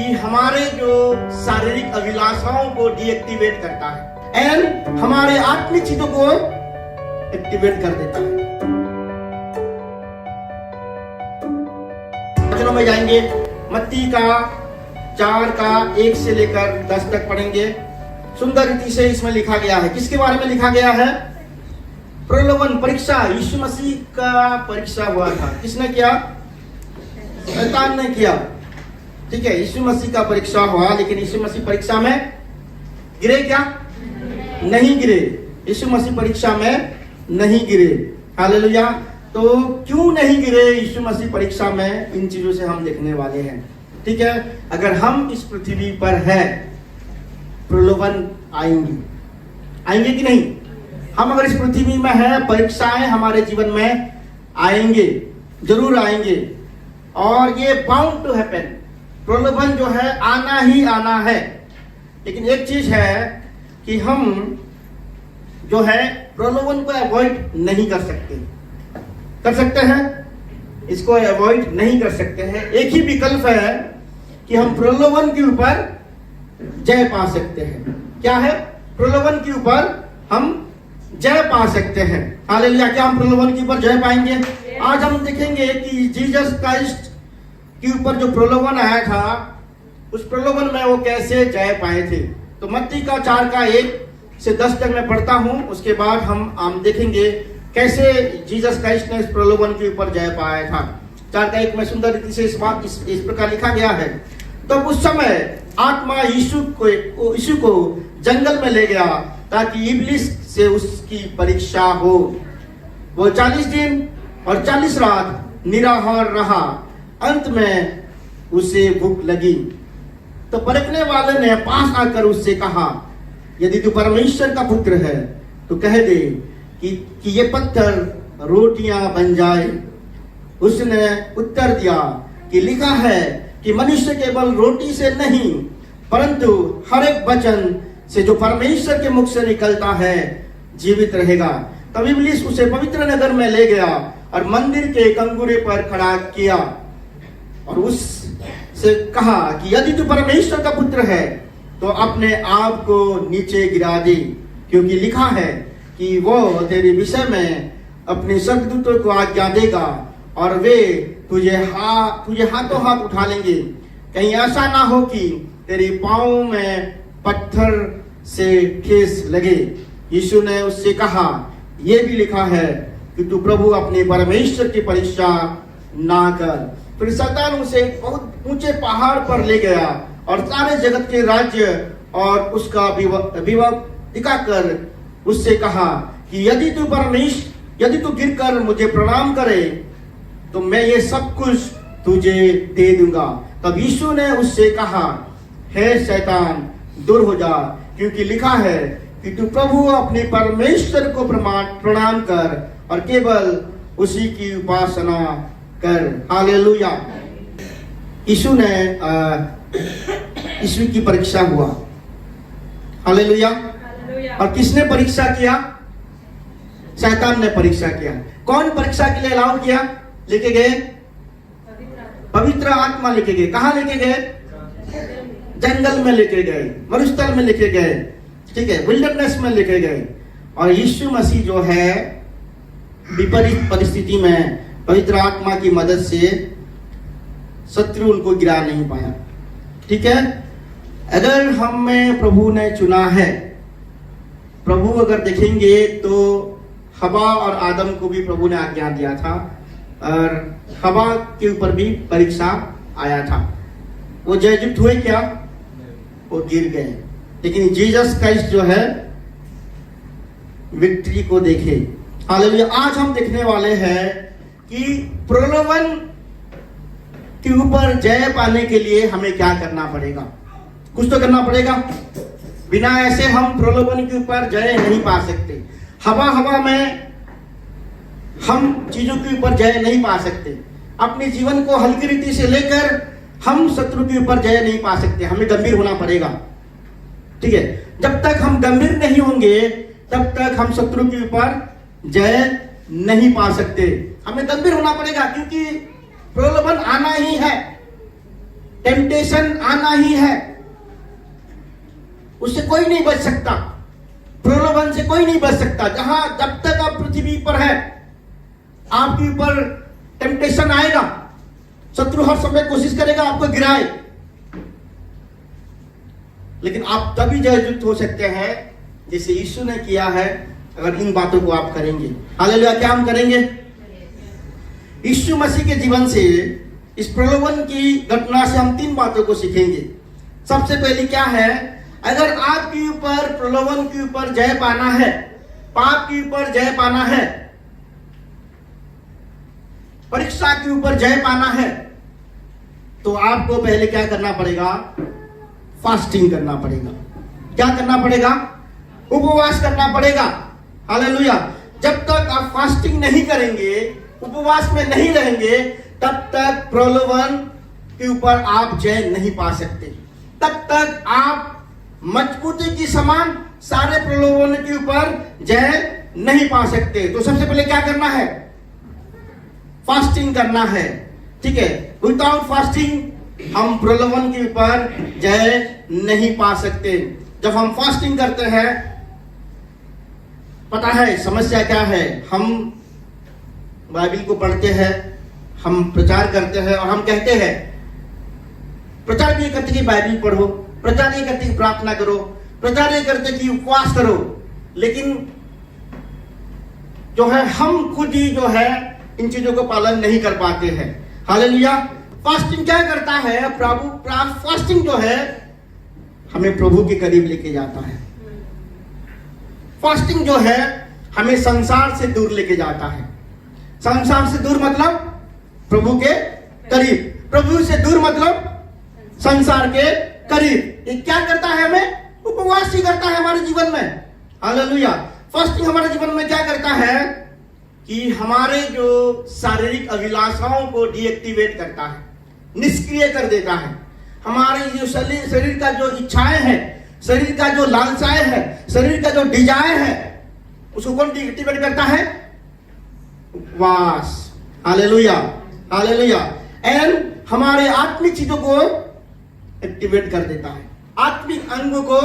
कि हमारे जो शारीरिक अभिलाषाओं को डीएक्टिवेट करता है एंड हमारे आत्मिक चीजों को एक्टिवेट कर देता है। वचनों में जाएंगे, मत्ती का 4 का 1 से लेकर 10 तक पढ़ेंगे। सुंदर रीति से इसमें लिखा गया है। किसके बारे में लिखा गया है? प्रलोभन, परीक्षा। यीशु मसीह का परीक्षा हुआ था। किसने किया? शैतान ने किया। ठीक है, यीशु मसीह का परीक्षा हुआ, लेकिन यीशु मसीह परीक्षा में गिरे क्या? नहीं गिरे। यीशु मसीह परीक्षा में नहीं गिरे। हालेलुया। तो क्यों नहीं गिरे यीशु मसीह परीक्षा में, इन चीजों से हम देखने वाले हैं। ठीक है, अगर हम इस पृथ्वी पर है, प्रलोभन आएंगे कि नहीं? हम अगर इस पृथ्वी में है, परीक्षाएं हमारे जीवन में आएंगे, जरूर आएंगे, और ये बाउंड टू हैपन। प्रलोभन जो है आना ही आना है। लेकिन एक चीज है कि हम जो है प्रलोभन को अवॉइड नहीं कर सकते। कर सकते हैं? इसको अवॉइड नहीं कर सकते हैं। एक ही विकल्प है कि हम प्रलोभन के ऊपर जय पा सकते हैं। क्या है? प्रलोभन के ऊपर हम जय पा सकते हैं। हालेलुया। क्या हम प्रलोभन के ऊपर जय पाएंगे? आज हम देखेंगे कि जीसस क्राइस्ट के ऊपर जो प्रलोभन आया था, उस प्रलोभन में वो कैसे जय पाए थे। तो मत्ती का 4 का 1 से 10 तक मैं पढ़ता हूं, उसके बाद हम देखेंगे कैसे जीसस क्राइस्ट ने इस प्रलोभन के ऊपर जय पाया था। 4 का 1 में सुंदर रीति से इस प्रकार लिखा गया है। तो उस समय आत्मा यीशु को जंगल में ले गया ताकि इब्लिस से उसकी परीक्षा हो। वो 40 दिन और 40 रात निराहार रहा। अंत में उसे भूख लगी। तो परखने वाले ने पास आकर उससे कहा, यदि तू परमेश्वर का पुत्र है तो कह दे कि ये पत्थर रोटियां बन जाए। उसने उत्तर दिया कि लिखा है कि मनुष्य केवल रोटी से नहीं परंतु हर एक वचन से जो परमेश्वर के मुख से निकलता है जीवित रहेगा। तब इब्लिस उसे पवित्र नगर में ले गया और मंदिर के कंगूरे पर खड़ा किया और उससे कहा कि यदि तू परमेश्वर का पुत्र है तो अपने आप को नीचे गिरा दे, क्योंकि लिखा है कि वो तेरे विषय में अपने स्वर्गदूतों को आज्ञा देगा और वे तुझे हाथों हाथ उठा लेंगे। कहीं ऐसा ना हो कि तेरे पांव में पत्थर से ठेस लगे। यीशु ने उससे कहा, यह भी लिखा है कि तू प्रभु अपने परमेश्वर की परीक्षा ना कर। फिर शैतान उसे बहुत ऊंचे पहाड़ पर ले गया और सारे जगत के राज्य और उसका विभव दिखाकर उससे कहा कि यदि तू गिरकर मुझे प्रणाम करे तो मैं ये सब कुछ तुझे दे दूंगा। तब यीशु ने उससे कहा, हे शैतान दूर हो जा, क्योंकि लिखा है कि तू प्रभु अपने परमेश्वर को प्रणाम कर और केवल उसी की उपासना कर। हालेलुया। यीशु की परीक्षा हुआ। हालेलुया। और किसने परीक्षा किया? शैतान ने परीक्षा किया। कौन परीक्षा के लिए अलाउ किया? लेके गए पवित्र आत्मा लेके गए। कहां लेके गए? जंगल में लेके गए, मरुस्थल में लेके गए। ठीक है, विल्डरनेस में लेके गए। और यीशु मसीह जो है विपरीत परिस्थिति में पवित्र आत्मा की मदद से शत्रु उनको गिरा नहीं पाया। ठीक है, अगर हमें प्रभु ने चुना है, प्रभु अगर देखेंगे तो हवा और आदम को भी प्रभु ने आज्ञा दिया था और हवा के ऊपर भी परीक्षा आया था। वो जययुक्त हुए क्या? वो गिर गए। लेकिन जीसस क्राइस्ट जो है विक्ट्री को देखे। हालेलुया। आज हम देखने वाले हैं कि प्रलोभन के ऊपर जय पाने के लिए हमें क्या करना पड़ेगा। कुछ तो करना पड़ेगा, बिना ऐसे हम प्रलोभन के ऊपर जय नहीं पा सकते। हवा में हम चीजों के ऊपर जय नहीं पा सकते। अपने जीवन को हल्की रीति से लेकर हम शत्रु के ऊपर जय नहीं पा सकते। हमें गंभीर होना पड़ेगा। ठीक है, जब तक हम गंभीर नहीं होंगे तब तक हम शत्रु के ऊपर जय नहीं पा सकते। हमें गंभीर होना पड़ेगा, क्योंकि प्रलोभन आना ही है। टेम्पटेशन आना ही है, उससे कोई नहीं बच सकता, प्रलोभन से कोई नहीं बच सकता। जहां जब तक आप पृथ्वी पर है आपके ऊपर टेम्पटेशन आएगा, शत्रु हर समय कोशिश करेगा आपको गिराए, लेकिन आप तभी जययुक्त हो सकते हैं जैसे यीशु ने किया है, अगर इन बातों को आप करेंगे। हालेलुया। क्या हम करेंगे? यीशु मसीह के जीवन से, इस प्रलोभन की घटना से हम 3 बातों को सीखेंगे। सबसे पहली क्या है? अगर आपके ऊपर प्रलोभन के ऊपर जय पाना है, पाप के ऊपर जय पाना है, परीक्षा के ऊपर जय पाना है, तो आपको पहले क्या करना पड़ेगा? फास्टिंग करना पड़ेगा। क्या करना पड़ेगा? उपवास करना पड़ेगा। हालेलुया। जब तक आप फास्टिंग नहीं करेंगे, उपवास में नहीं रहेंगे, तब तक प्रलोभन के ऊपर आप जय नहीं पा सकते। तब तक आप मजबूती की समान सारे प्रलोभन के ऊपर जय नहीं पा सकते। तो सबसे पहले क्या करना है? फास्टिंग करना है। ठीक है। विदाउट फास्टिंग हम प्रलोभन के ऊपर जय नहीं पा सकते। जब हम फास्टिंग करते हैं, पता है समस्या क्या है? हम बाइबल को पढ़ते हैं, हम प्रचार करते हैं और हम कहते हैं, प्रचार भी करते कि बाइबल पढ़ो, प्रचार ये करते कि प्रार्थना करो, प्रचार ये करते कि उपवास करो, लेकिन जो है हम खुद ही जो है इन चीजों को पालन नहीं कर पाते हैं। हालेलुया। फास्टिंग क्या करता है? फास्टिंग जो है हमें प्रभु के करीब लेके जाता है। फास्टिंग जो है हमें संसार से दूर लेके जाता है। संसार से दूर मतलब प्रभु के करीब, प्रभु से दूर मतलब संसार के करीब। ये क्या करता है? हमें उपवास ही करता है हमारे जीवन में। हालेलुया। फास्टिंग हमारे जीवन में क्या करता है कि हमारे जो शारीरिक अभिलाषाओं को डीएक्टिवेट करता है, निष्क्रिय कर देता है। हमारे जो शरीर का जो इच्छाएं हैं, शरीर का जो लालसाएं है, शरीर का जो डिजायर है, उसको कौन डीएक्टिवेट करता है? उपवास। हालेलुया। हालेलुया। एंड हमारे आत्मिक चीजों को एक्टिवेट कर देता है। आत्मिक अंगों को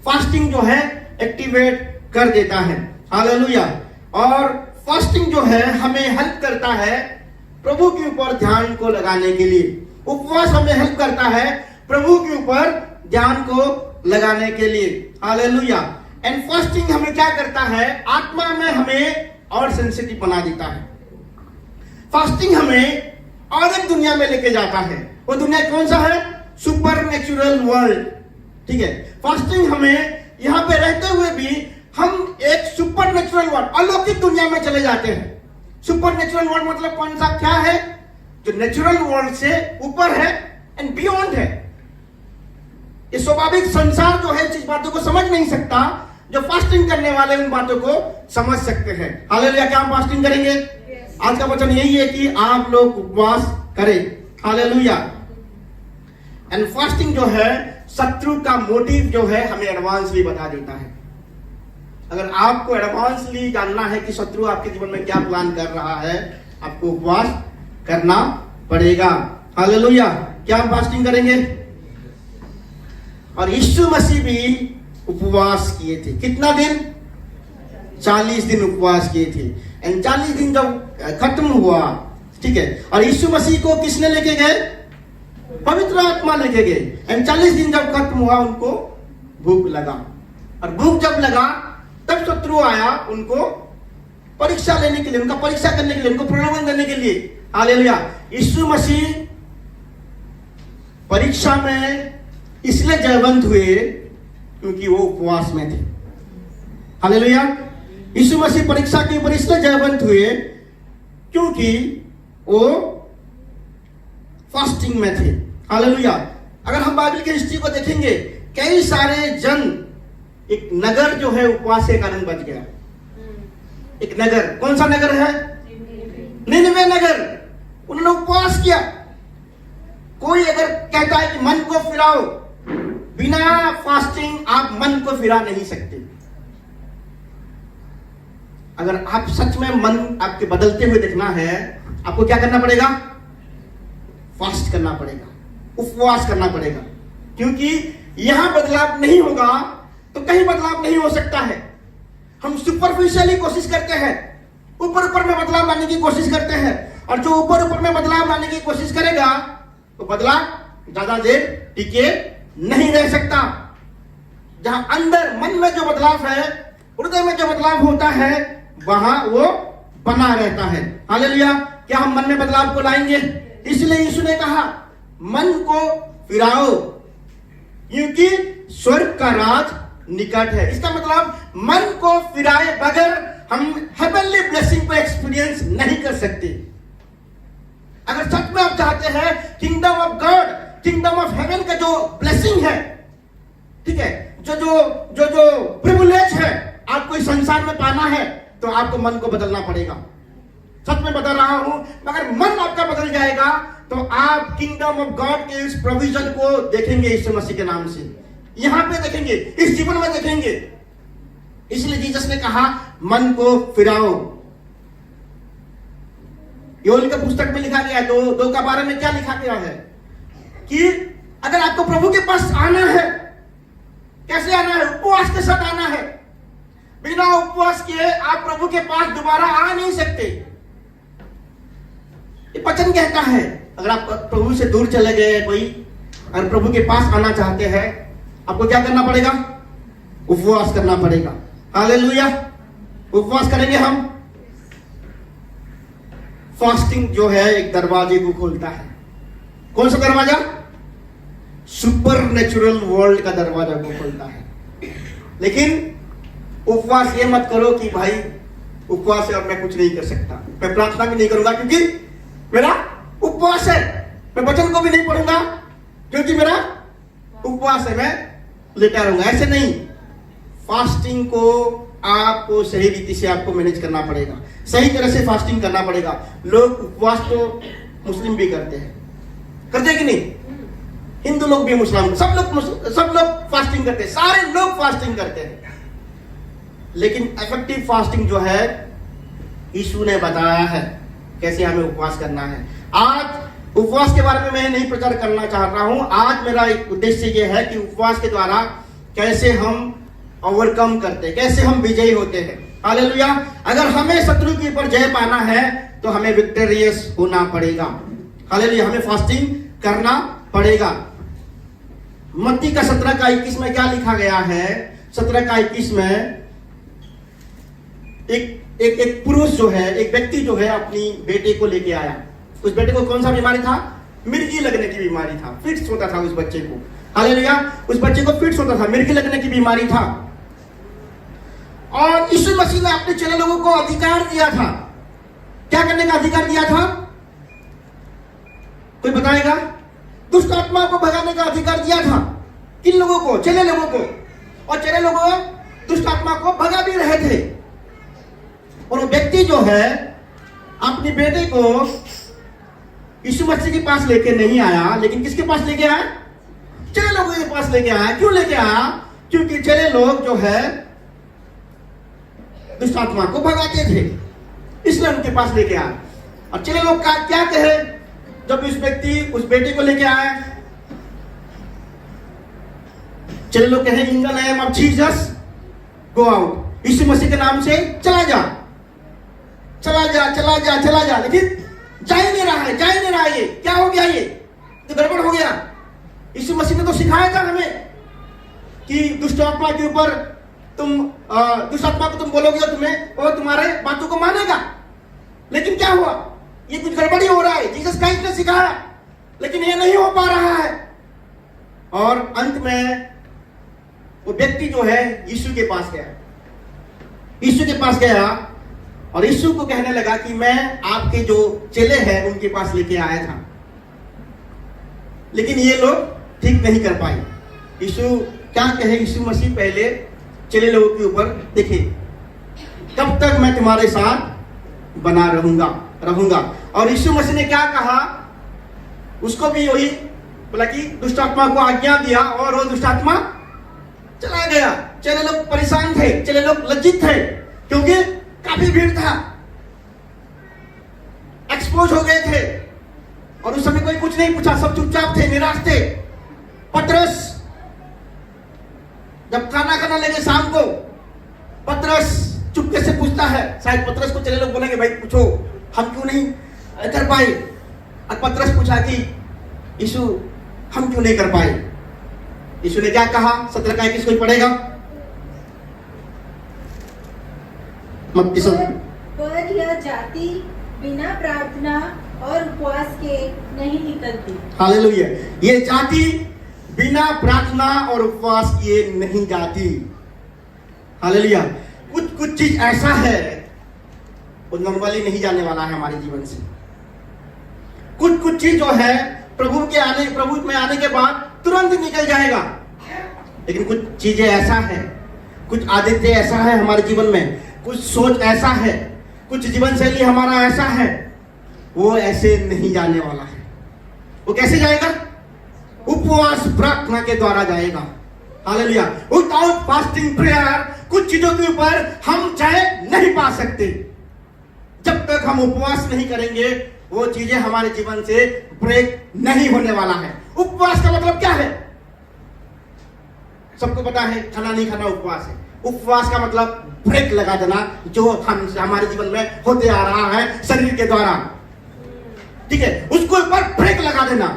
फास्टिंग जो है एक्टिवेट कर देता है। हालेलुया। और फास्टिंग जो है हमें हेल्प करता है प्रभु के ऊपर ध्यान को लगाने के लिए। उपवास हमें हेल्प करता है प्रभु के ऊपर ध्यान को लगाने के लिए। हालेलुया। एंड फास्टिंग हमें क्या करता है? आत्मा में हमें और सेंसिटिव बना देता है। फास्टिंग हमें और एक दुनिया में लेके जाता है। वो दुनिया कौन सा है? Super natural world. ठीक है। फास्टिंग हमें यहां पे रहते हुए भी हम एक सुपर नेचुरल वर्ल्ड, अलौकिक दुनिया में चले जाते हैं। सुपर नेचुरल वर्ल्ड मतलब कौन सा? क्या है? जो नेचुरल वर्ल्ड से ऊपर है एंड बियॉन्ड है। ये स्वाभाविक संसार जो है इस बातों को समझ नहीं सकता, जो फास्टिंग करने वाले उन बातों को समझ सकते हैं। हालेलुया। क्या हम फास्टिंग करेंगे? आज का वचन यही है कि आप लोग उपवास करें। हालेलुया। एंड फास्टिंग जो है शत्रु का मोटिव जो है हमें एडवांसली बता देता है। अगर आपको एडवांसली जानना है कि शत्रु आपके जीवन में क्या प्लान कर रहा है, आपको उपवास करना पड़ेगा। हालेलुया। क्या हम फास्टिंग करेंगे? और यीशु मसीह भी उपवास किए थे। कितना दिन? 40 दिन उपवास किए थे। एंड 40 दिन जब खत्म हुआ, ठीक है, और यीशु मसीह को किसने लेके गए? पवित्र आत्मा लेके गए। एंड 40 दिन जब खत्म हुआ, उनको भूख लगा, और भूख जब लगा तब शत्रु आया उनको परीक्षा लेने के लिए, उनका परीक्षा करने के लिए, उनको प्रलोभन देने के लिए। हालेलुया। यीशु मसीह परीक्षा में इसलिए जयवंत हुए क्योंकि वो उपवास में थे। हालेलुया। यीशु मसीह परीक्षा के ऊपर इसलिए जयवंत हुए क्योंकि वो फास्टिंग में थे। हालेलुया। अगर हम बाइबल की हिस्ट्री को देखेंगे, कई सारे जन, एक नगर जो है उपवास के कारण बच गया। एक नगर, कौन सा नगर है? निनवे नगर। उन्होंने उपवास किया। कोई अगर कहता है कि मन को फिराओ, बिना फास्टिंग आप मन को फिरा नहीं सकते। अगर आप सच में मन आपके बदलते हुए देखना है, आपको क्या करना पड़ेगा? फास्ट करना पड़ेगा, उपवास करना पड़ेगा, क्योंकि यहां बदलाव नहीं होगा तो कहीं बदलाव नहीं हो सकता है। हम सुपरफिशियली कोशिश करते हैं, ऊपर ऊपर में बदलाव लाने की कोशिश करते हैं, और जो ऊपर ऊपर में बदलाव लाने की कोशिश करेगा तो बदलाव ज्यादा देर टिके नहीं रह सकता। जहां अंदर मन में जो बदलाव है, हृदय में जो बदलाव होता है, वहां वो बना रहता है। हालेलुया। क्या हम मन में बदलाव को लाएंगे? इसलिए यीशु ने कहा मन को फिराओ, क्योंकि स्वर्ग का राज निकट है। इसका मतलब मन को फिराए बगैर हम हेवनली ब्लेसिंग को एक्सपीरियंस नहीं कर सकते। अगर सच में आप चाहते हैं kingdom of God, kingdom of haven का जो ब्लेसिंग है, ठीक है, जो जो जो जो प्रिविलेज है आपको इस संसार में पाना है, तो आपको मन को बदलना पड़ेगा। सच में बदल रहा हूं, मगर मन आपका बदल जाएगा तो आप किंगडम ऑफ गॉड के इस प्रोविजन को देखेंगे यीशु मसीह के नाम से, यहां पे देखेंगे, इस जीवन में देखेंगे। इसलिए जीसस ने कहा मन को फिराओ। योएल के पुस्तक में लिखा गया है, 2 का 12 में क्या लिखा गया है कि अगर आपको प्रभु के पास आना है, कैसे आना है? उपवास के साथ आना है। बिना उपवास किए आप प्रभु के पास दोबारा आ नहीं सकते। ये वचन कहता है अगर आप प्रभु से दूर चले गए, कोई अगर प्रभु के पास आना चाहते हैं, आपको क्या करना पड़ेगा? उपवास करना पड़ेगा। हालेलुया। उपवास करेंगे हम। फास्टिंग जो है एक दरवाजे को खोलता है। कौन सा दरवाजा? सुपर नेचुरल वर्ल्ड का दरवाजा को खोलता है। लेकिन उपवास ये मत करो कि भाई उपवास है और मैं कुछ नहीं कर सकता, मैं प्रार्थना भी नहीं करूंगा क्योंकि मेरा उपवास है, मैं वचन को भी नहीं पढ़ूंगा क्योंकि मेरा उपवास है, मैं लेटा रहूंगा। ऐसे नहीं। फास्टिंग को आपको सही रीति से आपको मैनेज करना पड़ेगा, सही तरह से फास्टिंग करना पड़ेगा। लोग उपवास तो मुस्लिम भी करते हैं, करते हैं कि नहीं? हिंदू लोग भी, मुसलमान, सब लोग फास्टिंग करते हैं, सारे लोग फास्टिंग करते हैं। लेकिन इफेक्टिव फास्टिंग जो है यीशु ने बताया है कैसे हमें उपवास करना है। आज उपवास के बारे में मैं नहीं प्रचार करना चाह रहा हूं। आज मेरा एक उद्देश्य यह है कि उपवास के द्वारा कैसे हम ओवरकम करते हैं, कैसे हम विजयी होते हैं। हालेलुया। अगर हमें शत्रु के ऊपर जय पाना है तो हमें विक्टोरियस होना पड़ेगा। हालेलुया। हमें फास्टिंग करना पड़ेगा। मत्ती का 17 का 21 में क्या लिखा गया है? 17 का 21 में एक पुरुष जो है, एक व्यक्ति जो है अपनी बेटे को लेके आया। उस बेटे को कौन सा बीमारी था? मिर्गी लगने की बीमारी था, फिट्स होता था उस बच्चे को। हालेलुया। उस बच्चे को फिट्स होता था, मिर्गी लगने की बीमारी था। और यीशु मसीह ने अपने चेले लोगों को अधिकार दिया था। क्या करने का अधिकार दिया था? कोई बताएगा? दुष्ट आत्मा को भगाने का अधिकार दिया था। किन लोगों को? चेले लोगों को। और चेले लोगों दुष्ट आत्मा को भगा भी रहे थे। और वो व्यक्ति जो है अपने बेटे को यीशु मसीह के पास लेके नहीं आया, लेकिन किसके पास लेके आया? चेले लोगों के पास लेके आया। क्यों लेके आया? क्योंकि चेले लोग जो है दुष्ट आत्मा को भगाते थे, इसलिए उनके पास लेके आया। और चेले लोग का क्या कहे जब उस व्यक्ति उस बेटे को लेके आया? चेले लोग कहे in the name of Jesus go out. Yeshu Masih के नाम से चला जा, चला जा, चला जा, चला जा। लेकिन जा ही नहीं रहा है, जा ही नहीं रहा है। ये क्या हो गया? ये तो गड़बड़ हो गया। यीशु मसीह ने तो सिखाया था हमें कि दुष्ट आत्मा के ऊपर तुम दुष्ट आत्मा को तुम बोलोगे और तुम्हें और तुम्हारे बातों को मानेगा। लेकिन क्या हुआ? ये कुछ गड़बड़ी हो रहा है। जीसस क्राइस्ट ने सिखाया, लेकिन ये नहीं हो पा रहा है। और अंत में वो व्यक्ति जो है यीशु के पास गया। यीशु के पास गया और यीशु को कहने लगा कि मैं आपके जो चेले हैं उनके पास लेके आया था, लेकिन ये लोग ठीक नहीं कर पाए। यीशु क्या कहे? यीशु मसीह पहले चेले लोगों के ऊपर देखे, कब तक मैं तुम्हारे साथ बना रहूंगा। और यीशु मसीह ने क्या कहा? उसको भी वही बोला कि दुष्ट आत्मा को आज्ञा दिया और वो दुष्ट आत्मा चला गया। चेले लोग परेशान थे, चेले लोग लज्जित थे क्योंकि काफी भीड़ था, एक्सपोज हो गए थे। और उस समय कोई कुछ नहीं पूछा, सब चुपचाप थे, निराश थे। पतरस जब खाना खाना लगे शाम को, पतरस चुपके से पूछता है। शायद पतरस को चले लोग बोलेंगे भाई पूछो, हम क्यों नहीं कर पाए। और पतरस पूछा कि यीशु हम क्यों नहीं कर पाए। यीशु ने क्या कहा, 17 का 21 कोई पढ़ेगा। पर यह जाति बिना प्रार्थना और उपवास के नहीं निकलती। हालेलुया। ये जाति बिना प्रार्थना और उपवास किए नहीं जाती। हालेलुया। कुछ चीज ऐसा है वो नॉर्मली नहीं जाने वाला है हमारे जीवन से। कुछ चीज जो है प्रभु में आने के बाद तुरंत निकल जाएगा। लेकिन कुछ चीजें ऐसा है, कुछ आदतें ऐसा है हमारे जीवन में, कुछ सोच ऐसा है, कुछ जीवन शैली हमारा ऐसा है, वो ऐसे नहीं जाने वाला है। वो कैसे जाएगा? उपवास प्रार्थना के द्वारा जाएगा। हालेलुया। विदाउट फास्टिंग प्रेयर कुछ चीजों के ऊपर हम जय नहीं पा सकते। जब तक हम उपवास नहीं करेंगे वो चीजें हमारे जीवन से ब्रेक नहीं होने वाला है। उपवास का मतलब क्या है? सबको पता है, खाना नहीं खाना उपवास है। उपवास का मतलब ब्रेक लगा देना, जो हम हमारे जीवन में होते आ रहा है शरीर के द्वारा, ठीक है, उसको ऊपर ब्रेक लगा देना।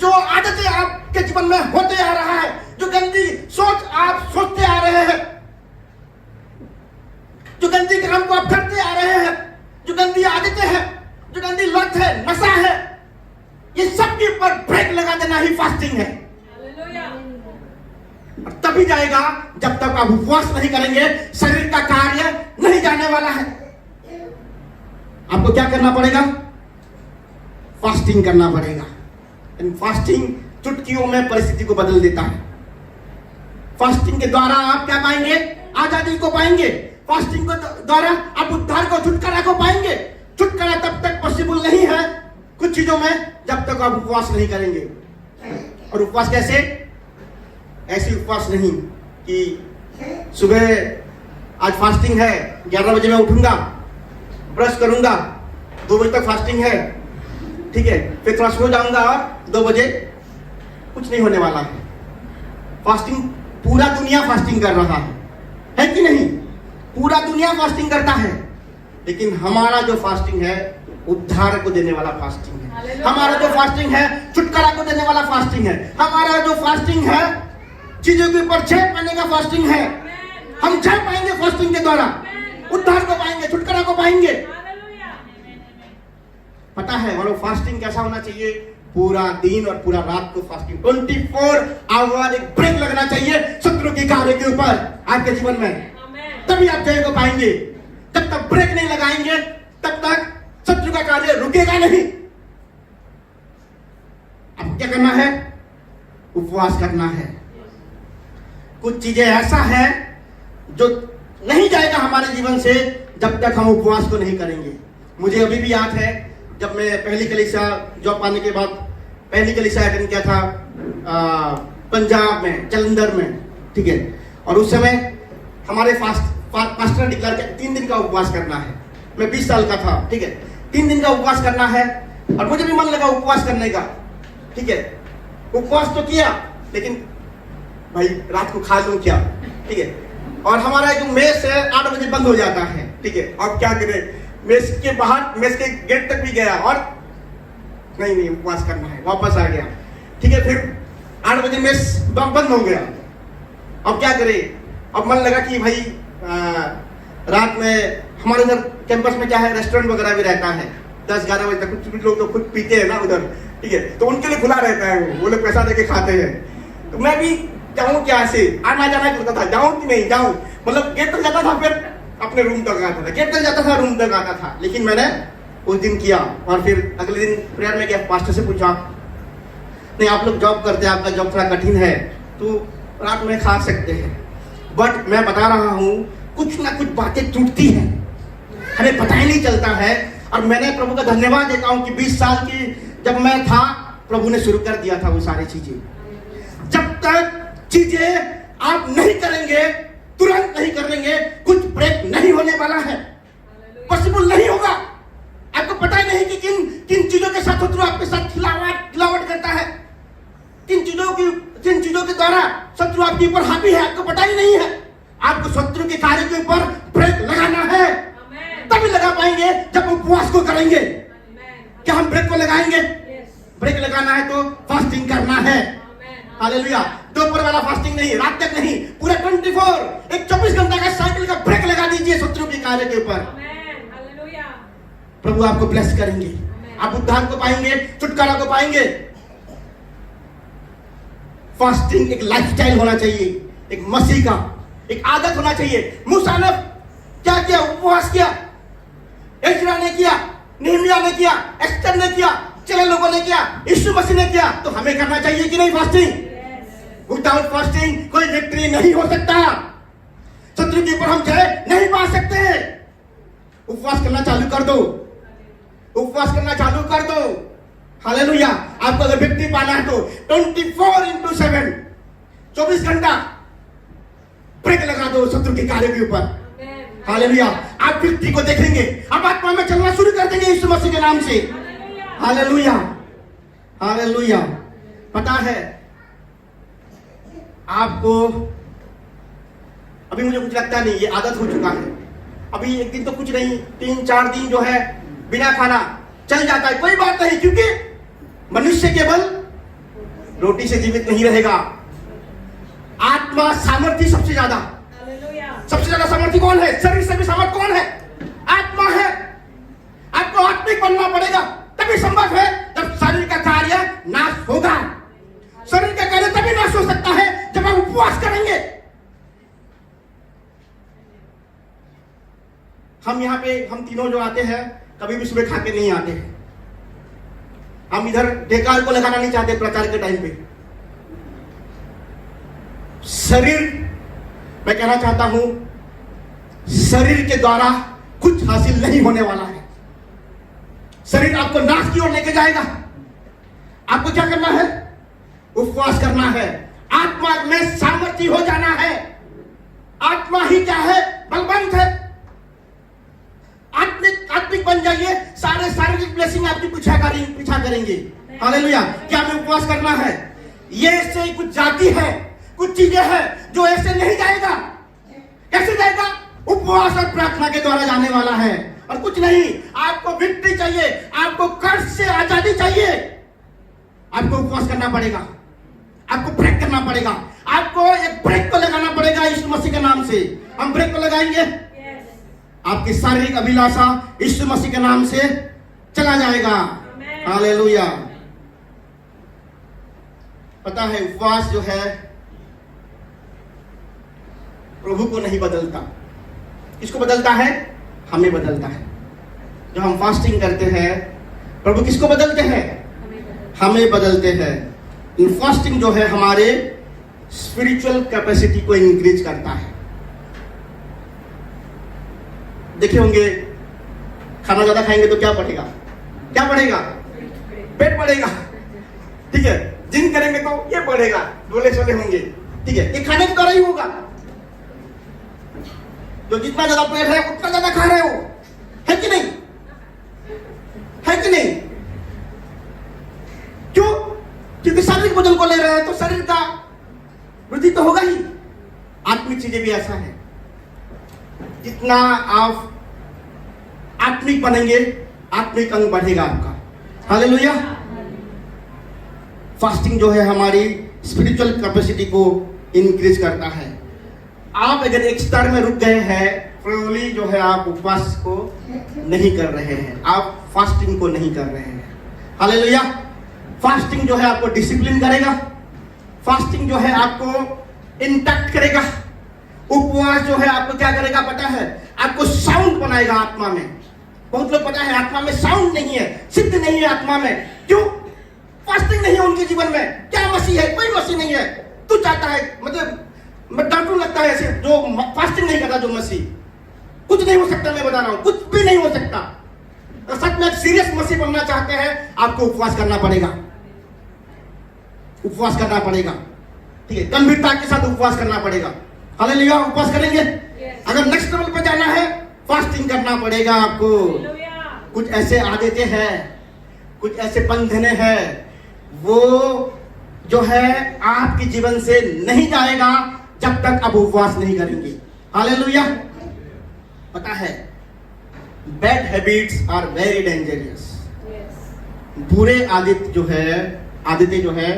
जो आदतें आपके जीवन में होते आ रहा है, जो गंदी सोच आप सोचते आ रहे हैं, जो गंदी काम को आप करते आ रहे हैं, जो गंदी आदतें हैं, जो गंदी लत है, नशा है, ये सब के ऊपर ब्रेक लगा देना ही फास्टिंग है। और तभी जाएगा जब तक आप उपवास नहीं करेंगे, शरीर का कार्य नहीं जाने वाला है। आपको क्या करना पड़ेगा? फास्टिंग करना पड़ेगा। फास्टिंग चुटकियों में परिस्थिति को बदल देता है। फास्टिंग के द्वारा आप क्या पाएंगे? आजादी को पाएंगे। फास्टिंग के द्वारा आप उद्धार को, छुटकारा को पाएंगे। छुटकारा तब तक पॉसिबल नहीं है कुछ चीजों में जब तक आप उपवास नहीं करेंगे। और उपवास कैसे? ऐसी उपवास नहीं कि सुबह आज फास्टिंग है, 11 बजे मैं उठूंगा, ब्रश करूंगा, 2 बजे तक फास्टिंग है, ठीक है, फिर थोड़ा सो जाऊंगा और 2 बजे कुछ नहीं होने वाला है। फास्टिंग, पूरा दुनिया फास्टिंग कर रहा है कि नहीं? पूरा दुनिया फास्टिंग करता है, लेकिन हमारा जो फास्टिंग है उद्धार को देने वाला फास्टिंग है। हमारा जो फास्टिंग है छुटकारा को देने वाला फास्टिंग है। हमारा जो फास्टिंग है चीजों के ऊपर जय पाने का फास्टिंग है। हम जय पाएंगे फास्टिंग के द्वारा, उद्धार को पाएंगे, छुटकारा को पाएंगे। पता है हमारा फास्टिंग कैसा होना चाहिए? पूरा दिन और पूरा रात को फास्टिंग, 24 आवर एक ब्रेक लगना चाहिए शत्रु के कार्य के ऊपर आपके जीवन में, तभी आप जय को पाएंगे। जब तक ब्रेक नहीं लगाएंगे तब तक शत्रु का कार्य रुकेगा नहीं। अब क्या करना है? उपवास करना है। कुछ चीजें ऐसा है जो नहीं जाएगा हमारे जीवन से जब तक हम उपवास को नहीं करेंगे। मुझे अभी भी याद है जब मैं पहली कलीसिया जॉब पाने के बाद पहली कलीसिया अटेंड किया था पंजाब में, जलंधर में, ठीक है, और उस समय हमारे पास्टर डिक्लेयर किया 3 दिन का उपवास करना है। मैं 20 साल का था, ठीक है, 3 दिन का उपवास करना है और मुझे भी मन लगा उपवास करने का, ठीक है। उपवास तो किया, लेकिन भाई रात को खा लूं क्या, ठीक है। और हमारा जो मेस है 8 बजे बंद हो जाता है, ठीक है। अब क्या करें, मेस के बाहर, मेस के गेट तक भी गया और नहीं उपवास करना है, वापस आ गया, ठीक है। फिर 8 बजे मेस बंद हो गया। अब क्या करें, अब मन लगा कि भाई रात में हमारे उधर कैंपस में क्या है, रेस्टोरेंट वगैरह भी रहता है 10-11 बजे तक। कुछ लोग तो खुद पीते हैं ना उधर, ठीक है, तो उनके लिए खुला रहता है, वो लोग पैसा देके खाते हैं। तो मैं भी जाऊं क्या से, आना जाना करता था, जाऊं कि नहीं जाऊं, मतलब गेट तक जाता था, फिर अपने रूम तक आता था, गेट तक जाता था, रूम तक आता था। लेकिन मैंने उस दिन किया और फिर अगले दिन प्रेयर में गया, पास्टर से पूछा, नहीं आप लोग जॉब करते हैं, आपका जॉब थोड़ा कठिन है, तो रात में खा सकते हैं, बट मैं बता रहा हूं कुछ ना कुछ बातें टूटती हैं, हमें पता ही नहीं चलता है। और मैंने प्रभु का धन्यवाद देता हूं कि 20 साल की जब मैं था, प्रभु ने शुरू कर दिया था वो सारी चीजें। जब तक चीजें आप नहीं करेंगे, तुरंत नहीं करेंगे, कुछ ब्रेक नहीं होने वाला है, पॉसिबल नहीं होगा। आपको पता ही नहीं कि किन किन चीजों के साथ शत्रु आपके साथ खिलावट करता है, किन चीजों के द्वारा शत्रु आपके ऊपर हावी है, आपको पता ही नहीं है। आपको शत्रु के कार्य के ऊपर ब्रेक लगाना है, तभी लगा पाएंगे जब उपवास को करेंगे। क्या हम ब्रेक को लगाएंगे? ब्रेक लगाना है तो फास्टिंग करना है। हालेलुया। दोपहर वाला फास्टिंग नहीं, रात तक नहीं, पूरा 24 एक 24 घंटा का साइकिल का ब्रेक लगा दीजिए शत्रु के कार्य के ऊपर। प्रभु आपको ब्लेस करेंगे, आप उद्धार को पाएंगे, छुटकारा को पाएंगे। फास्टिंग एक लाइफस्टाइल होना चाहिए, एक मसीह का एक आदत होना चाहिए। मूसा ने क्या किया? उपवास किया। एजरा ने किया, नेहमिया ने किया, एस्तर ने किया, चले लोगों ने किया, यीशु मसीह ने किया। तो हमें करना चाहिए कि नहीं फास्टिंग? विदाउट फास्टिंग कोई विक्ट्री नहीं हो सकता, शत्रु के ऊपर हम जय नहीं पा सकते। उपवास करना चालू कर दो, उपवास करना चालू कर दो। हालेलुया। आपको अगर विक्ट्री पाना है तो 24/7 24 घंटा ब्रेक लगा दो शत्रु के कार्य के ऊपर। हालेलुया। आप विक्ट्री को देखेंगे, आप आत्मा में चलना शुरू कर देंगे यीशु मसीह के नाम से। Hallelujah, hallelujah. पता है आपको, अभी मुझे कुछ लगता नहीं, ये आदत हो चुका है। अभी एक दिन तो कुछ नहीं, 3-4 दिन जो है बिना खाना चल जाता है, कोई बात नहीं, क्योंकि मनुष्य केवल रोटी से जीवित नहीं रहेगा। आत्मा सामर्थ्य सबसे ज्यादा सामर्थ्य कौन है? शरीर से भी सामर्थ्य कौन है? आत्मा है। आपको आत्मिक बनना पड़ेगा, तभी संभव है। जब शरीर का कार्य नाश होगा, शरीर का कार्य तभी नाश हो सकता है जब आप उपवास करेंगे। हम यहाँ पे, हम तीनों जो आते हैं, कभी भी सुबह खा के नहीं आते हैं। हम इधर डेकार को लगाना नहीं चाहते प्रचार के टाइम पे। शरीर, मैं कहना चाहता हूं, शरीर के द्वारा कुछ हासिल नहीं होने वाला है। शरीर आपको नाश की ओर लेके जाएगा। आपको क्या करना है? उपवास करना है, आत्मा में सामर्थ्य हो जाना है। आत्मा ही क्या है? बलवंत है। आत्मिक बन जाइए, सारे शारीरिक ब्लेसिंग आपकी पीछा करेंगे। हालेलुया। क्या हमें उपवास करना है? ये ऐसे कुछ जाति है, कुछ चीजें हैं जो ऐसे नहीं जाएगा। कैसे जाएगा? उपवास और प्रार्थना के द्वारा जाने वाला है, और कुछ नहीं। आपको विक्ट्री चाहिए, आपको कर्ज से आजादी चाहिए, आपको उपवास करना पड़ेगा, आपको ब्रेक करना पड़ेगा, आपको एक ब्रेक को लगाना पड़ेगा यीशु मसीह के नाम से। हम ब्रेक को लगाएंगे, आपकी शारीरिक अभिलाषा यीशु मसीह के नाम से चला जाएगा। हालेलुया। पता है उपवास जो है प्रभु को नहीं बदलता, किसको बदलता है? हमें बदलता है। जब हम फास्टिंग करते हैं, प्रभु किसको बदलते हैं? हमें बदलते हैं। इन फास्टिंग जो है हमारे स्पिरिचुअल कैपेसिटी को इंक्रीज करता है। देखे होंगे, खाना ज्यादा खाएंगे तो क्या बढ़ेगा? क्या बढ़ेगा? पेट बढ़ेगा। ठीक है। जिम करेंगे तो ये बढ़ेगा, डोले सोले होंगे। ठीक है, ये खाने के द्वारा ही होगा। जो जितना ज्यादा पेट है उतना ज्यादा खा रहे हो, है कि नहीं? है कि नहीं? क्यों? क्योंकि शारीरिक भोजन को ले रहे हैं तो शरीर का वृद्धि तो होगा ही। आत्मिक चीजें भी ऐसा है, जितना आप आत्मिक बनेंगे, आत्मिक अंग बढ़ेगा आपका। हालेलुया। फास्टिंग जो है हमारी स्पिरिचुअल कैपेसिटी को इंक्रीज करता है। आप अगर एक स्तर में रुक गए हैं, प्रोबेबली जो है आप उपवास को नहीं कर रहे हैं, आप फास्टिंग को नहीं कर रहे हैं। हालेलुया। फास्टिंग जो है आपको डिसिप्लिन करेगा, फास्टिंग जो है आपको इंटैक्ट करेगा। उपवास जो है आपको क्या करेगा पता है? आपको साउंड बनाएगा आत्मा में। बहुत लोग पता है आत्मा में साउंड नहीं है, सिद्ध नहीं है आत्मा में। क्यों? फास्टिंग नहीं है उनके जीवन में। क्या मसीह है? कोई मसीह नहीं है। तू चाहता है, मतलब मैं डांटू लगता है ऐसे जो फास्टिंग नहीं करता, जो मसीह, कुछ नहीं हो सकता। मैं बता रहा हूं, कुछ भी नहीं हो सकता। तो सच में सीरियस मसीह बनना चाहते हैं, आपको उपवास करना पड़ेगा। उपवास करना पड़ेगा। ठीक है, गंभीरता के साथ उपवास करना पड़ेगा। हालेलुया। उपवास करेंगे। अगर नेक्स्ट लेवल पे जाना है, फास्टिंग करना पड़ेगा आपको। कुछ ऐसे आदतें हैं, कुछ ऐसे बंधने हैं, वो जो है आपके जीवन से नहीं जाएगा जब तक आप उपवास नहीं करेंगे। हालेलुया। पता है, bad habits are very dangerous. बुरे आदतें जो है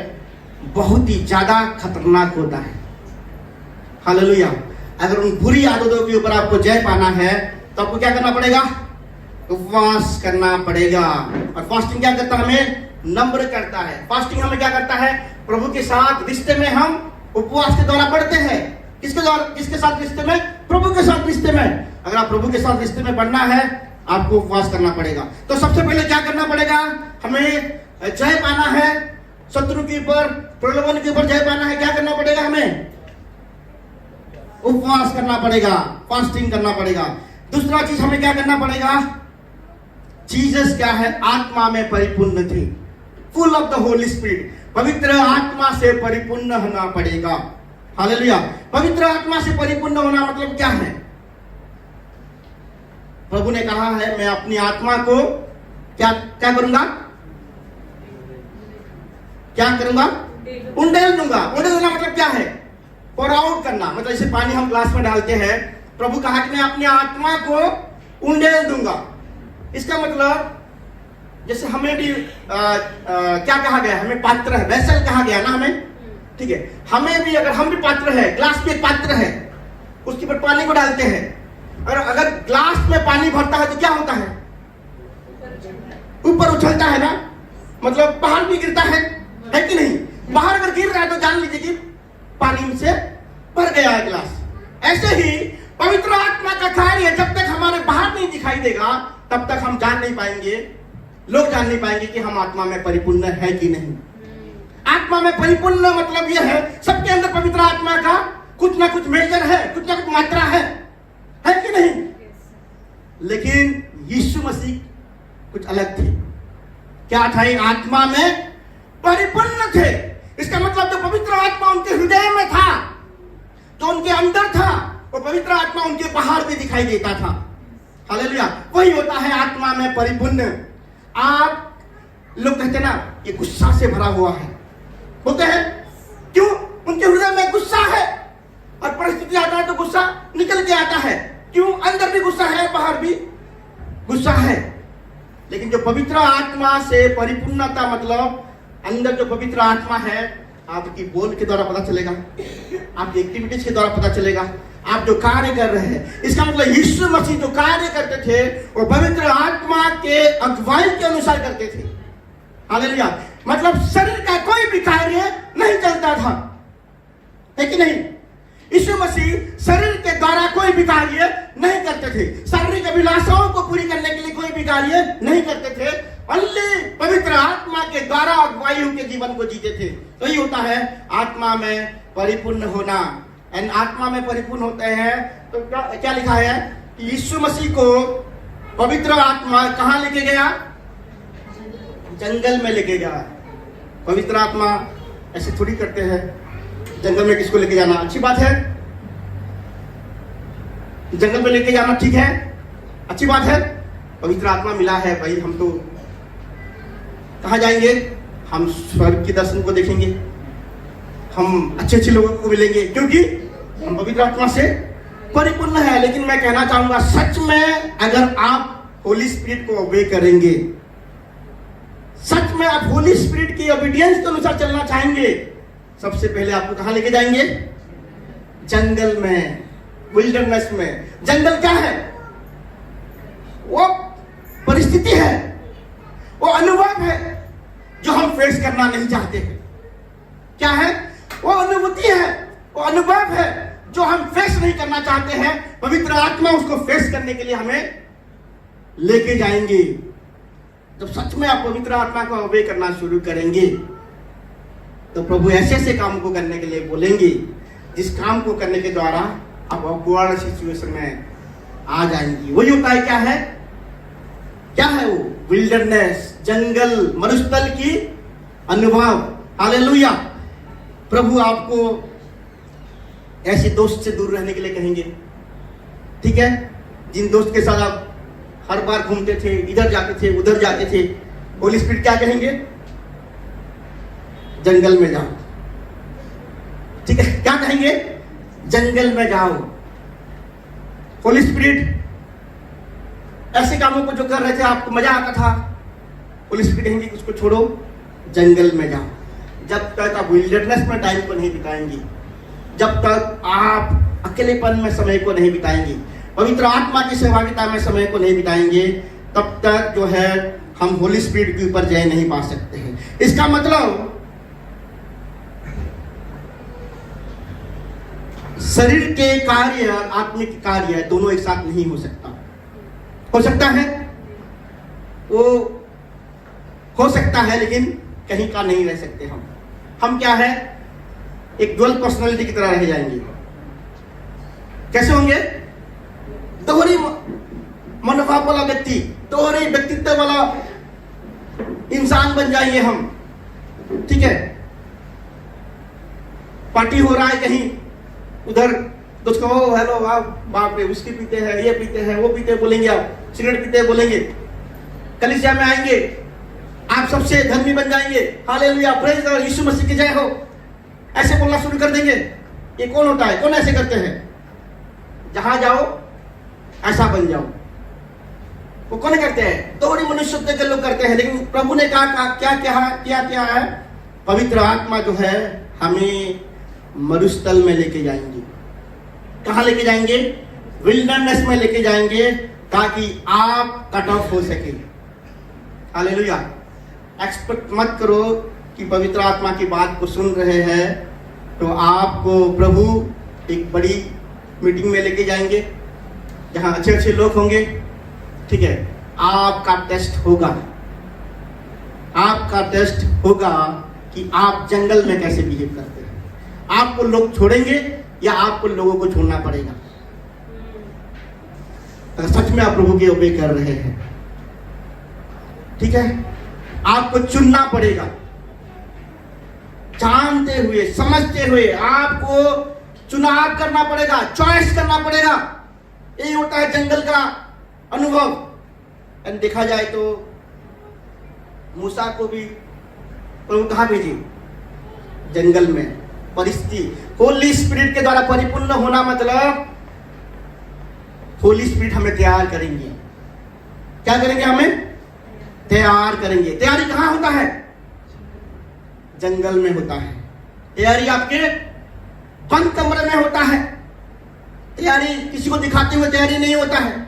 बहुत ही ज्यादा खतरनाक होता है। हालेलुया। अगर उन बुरी आदतों के ऊपर आपको जय पाना है तो आपको क्या करना पड़ेगा? उपवास करना पड़ेगा। और फास्टिंग क्या करता है? हमें नम्र करता है। फास्टिंग हमें क्या करता है? प्रभु के साथ रिश्ते में हम उपवास के द्वारा बढ़ते हैं। किसके साथ रिश्ते में? प्रभु के साथ रिश्ते में। अगर आप प्रभु के साथ रिश्ते में बढ़ना है, आपको उपवास करना पड़ेगा। तो सबसे पहले क्या करना पड़ेगा? हमें जय पाना है शत्रु के ऊपर, प्रलोभन के ऊपर जय पाना है। क्या करना पड़ेगा? हमें उपवास करना पड़ेगा, फास्टिंग करना पड़ेगा। दूसरा चीज हमें क्या करना पड़ेगा? जीसस क्या है? आत्मा में परिपूर्ण थे, full of the Holi spirit. पवित्र आत्मा से परिपूर्ण होना पड़ेगा। हालेलुया। पवित्र आत्मा से परिपूर्ण होना मतलब क्या है? प्रभु ने कहा है, मैं अपनी आत्मा को क्या करूंगा? क्या करूंगा? उंडेल दूंगा। उंडेल दूंगा मतलब क्या है? pour out करना। मतलब जैसे पानी हम ग्लास में डालते हैं, प्रभु कहा कि मैं अपनी आत्मा को उंडेल दूंगा। इसका मतलब जैसे हमें भी क्या कहा गया? हमें पात्र है, वेसल कहा गया ना हमें। ठीक है, हमें भी, अगर हम भी पात्र है, ग्लास में एक पात्र है, उसके ऊपर पानी को डालते हैं। अगर ग्लास में पानी भरता है तो क्या होता है? ऊपर उछलता है ना, मतलब बाहर भी गिरता है कि नहीं? बाहर अगर गिर रहा है तो जान लीजिए कि पानी से भर गया है गिलास। ऐसे ही पवित्र आत्मा का कार्य जब तक हमारे बाहर नहीं दिखाई देगा, तब तक हम जान नहीं पाएंगे, लोग जान नहीं पाएंगे कि हम आत्मा में परिपूर्ण है कि नहीं। आत्मा में परिपूर्ण मतलब यह है, सबके अंदर पवित्र आत्मा का कुछ ना कुछ मेजर है, कुछ ना कुछ मात्रा है कि नहीं? लेकिन यीशु मसीह कुछ अलग थे। क्या था? आत्मा में परिपूर्ण थे। इसका मतलब जो पवित्र आत्मा उनके हृदय में था, जो उनके अंदर था, वो पवित्र आत्मा उनके बाहर भी दिखाई देता था। हालेलुया। वही होता है आत्मा में परिपूर्ण। आप लोग कहते ना, ये गुस्सा से भरा हुआ है, होते हैं। क्यों? उनके हृदय में गुस्सा है, और परिस्थिति आता है तो गुस्सा निकल के आता है। क्यों? अंदर भी गुस्सा है, बाहर भी गुस्सा है। लेकिन जो पवित्र आत्मा से परिपूर्णता मतलब अंदर जो पवित्र आत्मा है, आपकी बोल के द्वारा पता चलेगा, आपकी एक्टिविटीज के द्वारा पता चलेगा, आप जो कार्य कर रहे हैं। इसका मतलब यीशु मसीह जो कार्य करते थे वो पवित्र आत्मा के अगुवाई के अनुसार करते थे। हालेलुया। मतलब शरीर का कोई भी कार्य नहीं चलता था, है कि नहीं? यीशु मसीह शरीर के द्वारा कोई भी कार्य नहीं करते थे। शारीरिक अभिलाषाओं को पूरी करने के लिए कोई भी कार्य नहीं करते थे। अन्य पवित्र आत्मा के द्वारा अगुवाई उनके जीवन को जीते थे। तो ये होता है आत्मा में परिपूर्ण होना। एंड आत्मा में परिपूर्ण होते हैं तो क्या लिखा है कि यीशु मसीह को पवित्र आत्मा कहां लेके गया? जंगल में लेके गया। पवित्र आत्मा ऐसे थोड़ी करते हैं, जंगल में किसको लेके जाना अच्छी बात है? जंगल में लेके जाना ठीक है, अच्छी बात है। पवित्र आत्मा मिला है भाई, हम तो कहां जाएंगे? हम स्वर्ग के दर्शन को देखेंगे, हम अच्छे अच्छे लोगों को मिलेंगे, क्योंकि हम पवित्र आत्मा से परिपूर्ण है। लेकिन मैं कहना चाहूंगा, सच में अगर आप होली स्पिरिट को ओबे करेंगे, सच में आप होली स्पिरिट की ओबीडियंस के अनुसार चलना चाहेंगे, सबसे पहले आपको कहां लेके जाएंगे? जंगल में, विल्डरनेस में। जंगल क्या है? वो परिस्थिति है, वो अनुभव है जो हम फेस करना नहीं चाहते हैं। क्या है? वो अनुभूति है, वो अनुभव है जो हम फेस नहीं करना चाहते हैं। पवित्र आत्मा उसको फेस करने के लिए हमें लेके जाएंगे। जब सच में आप पवित्र आत्मा को ओबे करना शुरू करेंगे तो प्रभु ऐसे ऐसे काम को करने के लिए बोलेंगे, जिस काम को करने के द्वारा आप ऑकवर्ड सिचुएशन में आ जाएंगी। वही होता है क्या है? क्या है वो? विल्डरनेस, जंगल, मरुस्थल की अनुभव। हालेलुया। प्रभु आपको ऐसे दोस्त से दूर रहने के लिए कहेंगे, ठीक है? जिन दोस्त के साथ आप हर बार घूमते थे, इधर जाते थे, उधर जाते थे। होली स्पिरिट क्या कहेंगे? जंगल में जाओ। ठीक है, क्या कहेंगे? जंगल में जाओ। होली स्पिरिट ऐसे कामों को जो कर रहे थे आपको मजा आता था, होली स्पिरिट कहेंगे उसको छोड़ो, जंगल में जाओ। जब तक आप विल्डरनेस में टाइम को नहीं बिताएंगे, जब तक आप अकेलेपन में समय को नहीं बिताएंगे, पवित्र आत्मा की सहभागिता में समय को नहीं बिताएंगे, तब तक जो है हम होली स्पिरिट के ऊपर जय नहीं पा सकते हैं। इसका मतलब शरीर के कार्य और आत्मिक कार्य दोनों एक साथ नहीं हो सकता। हो सकता है, वो हो सकता है, लेकिन कहीं का नहीं रह सकते हम क्या है? एक डुअल पर्सनालिटी की तरह रह जाएंगे। कैसे होंगे? दोहरी मनोभाव वाला व्यक्ति, दोहरे व्यक्तित्व वाला इंसान बन जाएंगे हम। ठीक है, पार्टी हो रहा है कहीं, उधर कुछ कहो, हेलो बाप रे, उसकी पीते हैं, ये पीते हैं, वो पीते हैं, बोलेंगे आप, सिगरेट पीते हैं बोलेंगे। कलीसिया में आएंगे, आप सबसे धर्मी बन जाएंगे, हालेलुया, प्रेज गॉड, यीशु मसीह की जय हो, ऐसे बोलना शुरू कर देंगे। ये कौन होता है? कौन ऐसे करते हैं? जहां जाओ ऐसा बन जाओ। वो कौन करते हैं? दोहरी मनुष्यत्व के लोग करते हैं। लेकिन प्रभु ने कहा क्या है? पवित्र आत्मा जो है हमें मरुस्थल में लेके जाएंगे। कहां लेके जाएंगे? विल्डरनेस में लेके जाएंगे, ताकि आप कट ऑफ हो सके। हालेलुया। एक्सपेक्ट मत करो कि पवित्र आत्मा की बात को सुन रहे हैं तो आपको प्रभु एक बड़ी मीटिंग में लेके जाएंगे जहां अच्छे अच्छे लोग होंगे। ठीक है, आपका टेस्ट होगा, आपका टेस्ट होगा कि आप जंगल में कैसे बिहेव करते हैं। आपको लोग छोड़ेंगे या आपको लोगों को छोड़ना पड़ेगा? अगर सच में आप प्रभु के ओबे कर रहे हैं, ठीक है, आपको चुनना पड़ेगा। जानते हुए, समझते हुए आपको चुनाव करना पड़ेगा, चॉइस करना पड़ेगा। यही होता है जंगल का अनुभव। एंड देखा जाए तो मूसा को भी प्रभु कहां भेजे? जंगल में। परिस्थिति होली स्पिरिट के द्वारा परिपूर्ण होना मतलब होली स्पिरिट हमें तैयार करेंगे। क्या करेंगे? हमें तैयार करेंगे। तैयारी कहां होता है? जंगल में होता है। तैयारी आपके बंद कमरे में होता है। तैयारी किसी को दिखाते हुए तैयारी नहीं होता है।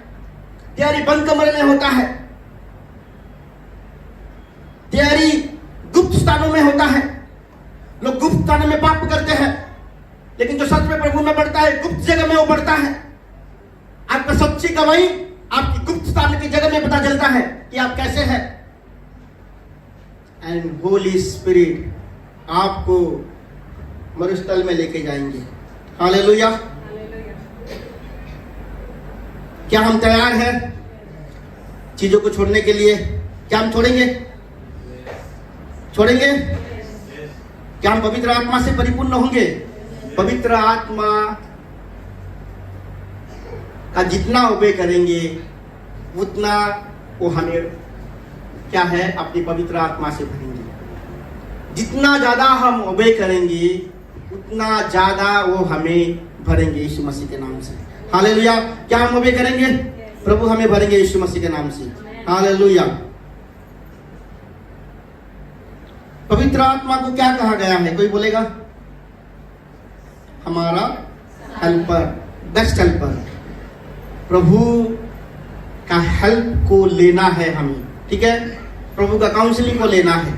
तैयारी बंद कमरे में होता है। तैयारी गुप्त स्थानों में होता है। लोग गुप्त स्थानों में पाप करते हैं, लेकिन जो सच में प्रभु में बढ़ता है, गुप्त जगह में वो बढ़ता है। आपका सच्ची गवाही आपकी गुप्त स्थान की जगह में पता चलता है कि आप कैसे हैं। एंड होली स्पिरिट आपको मरुस्थल में लेके जाएंगे। हालेलुया। क्या हम तैयार हैं चीजों को छोड़ने के लिए? क्या हम छोड़ेंगे? क्या हम पवित्र आत्मा से परिपूर्ण होंगे? पवित्र आत्मा का जितना ओबे करेंगे उतना वो हमें क्या है? अपनी पवित्र आत्मा से भरेंगे। जितना ज्यादा हम ओबे करेंगे उतना ज्यादा वो हमें भरेंगे यीशु मसीह के नाम से। हालेलुया। क्या हम ओबे करेंगे? प्रभु हमें भरेंगे यीशु मसीह के नाम से। हालेलुया। पवित्र आत्मा को क्या कहा गया है? कोई बोलेगा? हमारा हेल्पर, बेस्ट हेल्पर। प्रभु का हेल्प को लेना है हमें। ठीक है, प्रभु का काउंसलिंग को लेना है।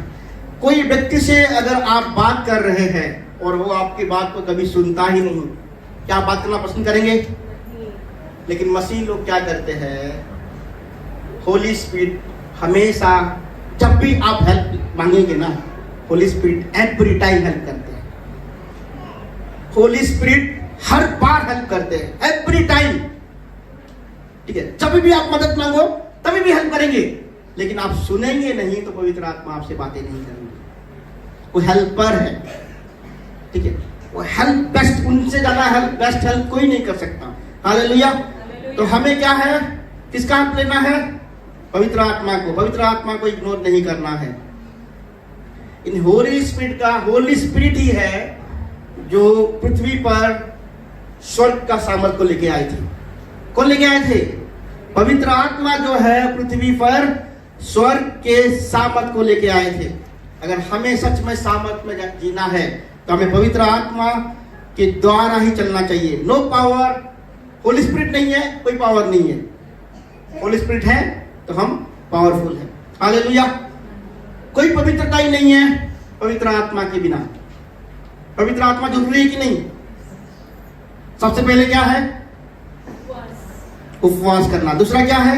कोई व्यक्ति से अगर आप बात कर रहे हैं और वो आपकी बात को कभी सुनता ही नहीं, क्या आप बात करना पसंद करेंगे? लेकिन मसीह लोग क्या करते हैं? होली स्पिरिट हमेशा, जब भी आप हेल्प मांगेंगे ना, Holi spirit every time help करते हैं। होली स्पिरिट हर बार हेल्प करते हैं, एवरी टाइम। ठीक है, जब भी आप मदद मांगो तभी भी हेल्प करेंगे, लेकिन आप सुनेंगे नहीं तो पवित्र आत्मा आपसे बातें नहीं करेंगे। वो हेल्पर है। ठीक है, वो हेल्प बेस्ट, उनसे ज्यादा हेल्प, बेस्ट हेल्प कोई नहीं कर सकता। हालेलुया। तो हमें क्या है? किसका हेल्प लेना है? पवित्र आत्मा को। पवित्र आत्मा को इग्नोर नहीं करना है। इन होली स्पिरिट ही है जो पृथ्वी पर स्वर्ग का सामर्थ को लेके आए थे। कौन लेके आए थे? पवित्र आत्मा जो है पृथ्वी पर स्वर्ग के सामर्थ को लेके आए थे। अगर हमें सच में सामर्थ में जीना है तो हमें पवित्र आत्मा के द्वारा ही चलना चाहिए। नो पावर, होली स्पिरिट नहीं है, कोई पावर नहीं है। होली स्पिरिट है तो हम पावरफुल हैं। हालेलुया। कोई पवित्रता ही नहीं है पवित्र आत्मा के बिना। पवित्र आत्मा जरूरी है कि नहीं? सबसे पहले क्या है? उपवास करना। दूसरा क्या है?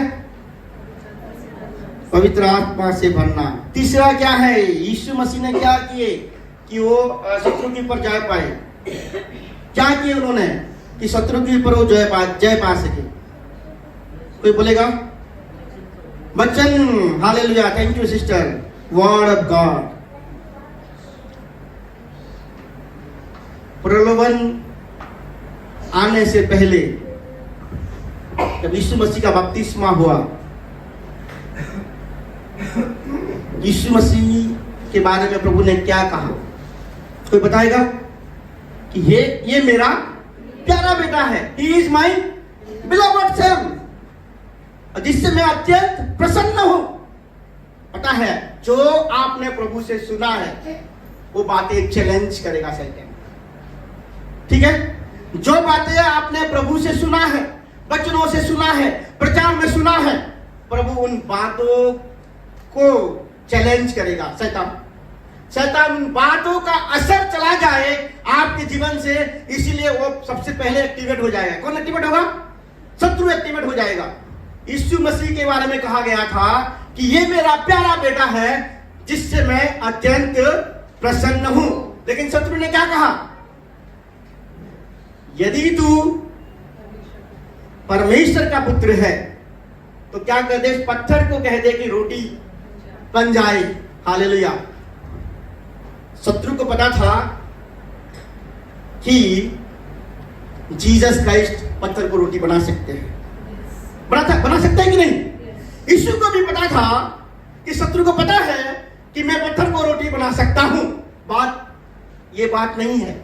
पवित्र आत्मा से भरना। तीसरा क्या है? यीशु मसीह ने क्या किए कि वो शत्रु के ऊपर जय पाए? क्या किए उन्होंने कि शत्रु के ऊपर वो जय पा सके? कोई बोलेगा? वचन। Hallelujah. Thank you sister. Word of God. प्रलोभन आने से पहले जब यीशु मसीह का बपतिस्मा हुआ, यीशु मसीह के बारे में प्रभु ने क्या कहा? कोई बताएगा कि ये मेरा प्यारा बेटा है, ही इज माई बिलोवेड सन, जिससे मैं अत्यंत प्रसन्न हूं। पता है, जो आपने प्रभु से सुना है वो बातें चैलेंज करेगा शैतान। ठीक है? जो बातें आपने प्रभु से सुना है, वचनों से सुना है, प्रचार में सुना है, प्रभु उन बातों को चैलेंज करेगा। शैतान उन बातों का असर चला जाए आपके जीवन से, इसीलिए वो सबसे पहले एक्टिवेट हो जाएगा। कौन एक्टिवेट होगा? शत्रु एक्टिवेट हो जाएगा। यीशु मसीह के बारे में कहा गया था कि ये मेरा प्यारा बेटा है जिससे मैं अत्यंत प्रसन्न हूं। लेकिन शत्रु ने क्या कहा? यदि तू परमेश्वर का पुत्र है तो क्या कर दे? पत्थर को कह दे कि रोटी बन जाए। हालेलुया। शत्रु को पता था कि जीसस क्राइस्ट पत्थर को रोटी बना सकते हैं। बना सकते हैं कि नहीं? यीशु को भी पता था कि शत्रु को पता है कि मैं पत्थर को रोटी बना सकता हूं। ये बात नहीं है।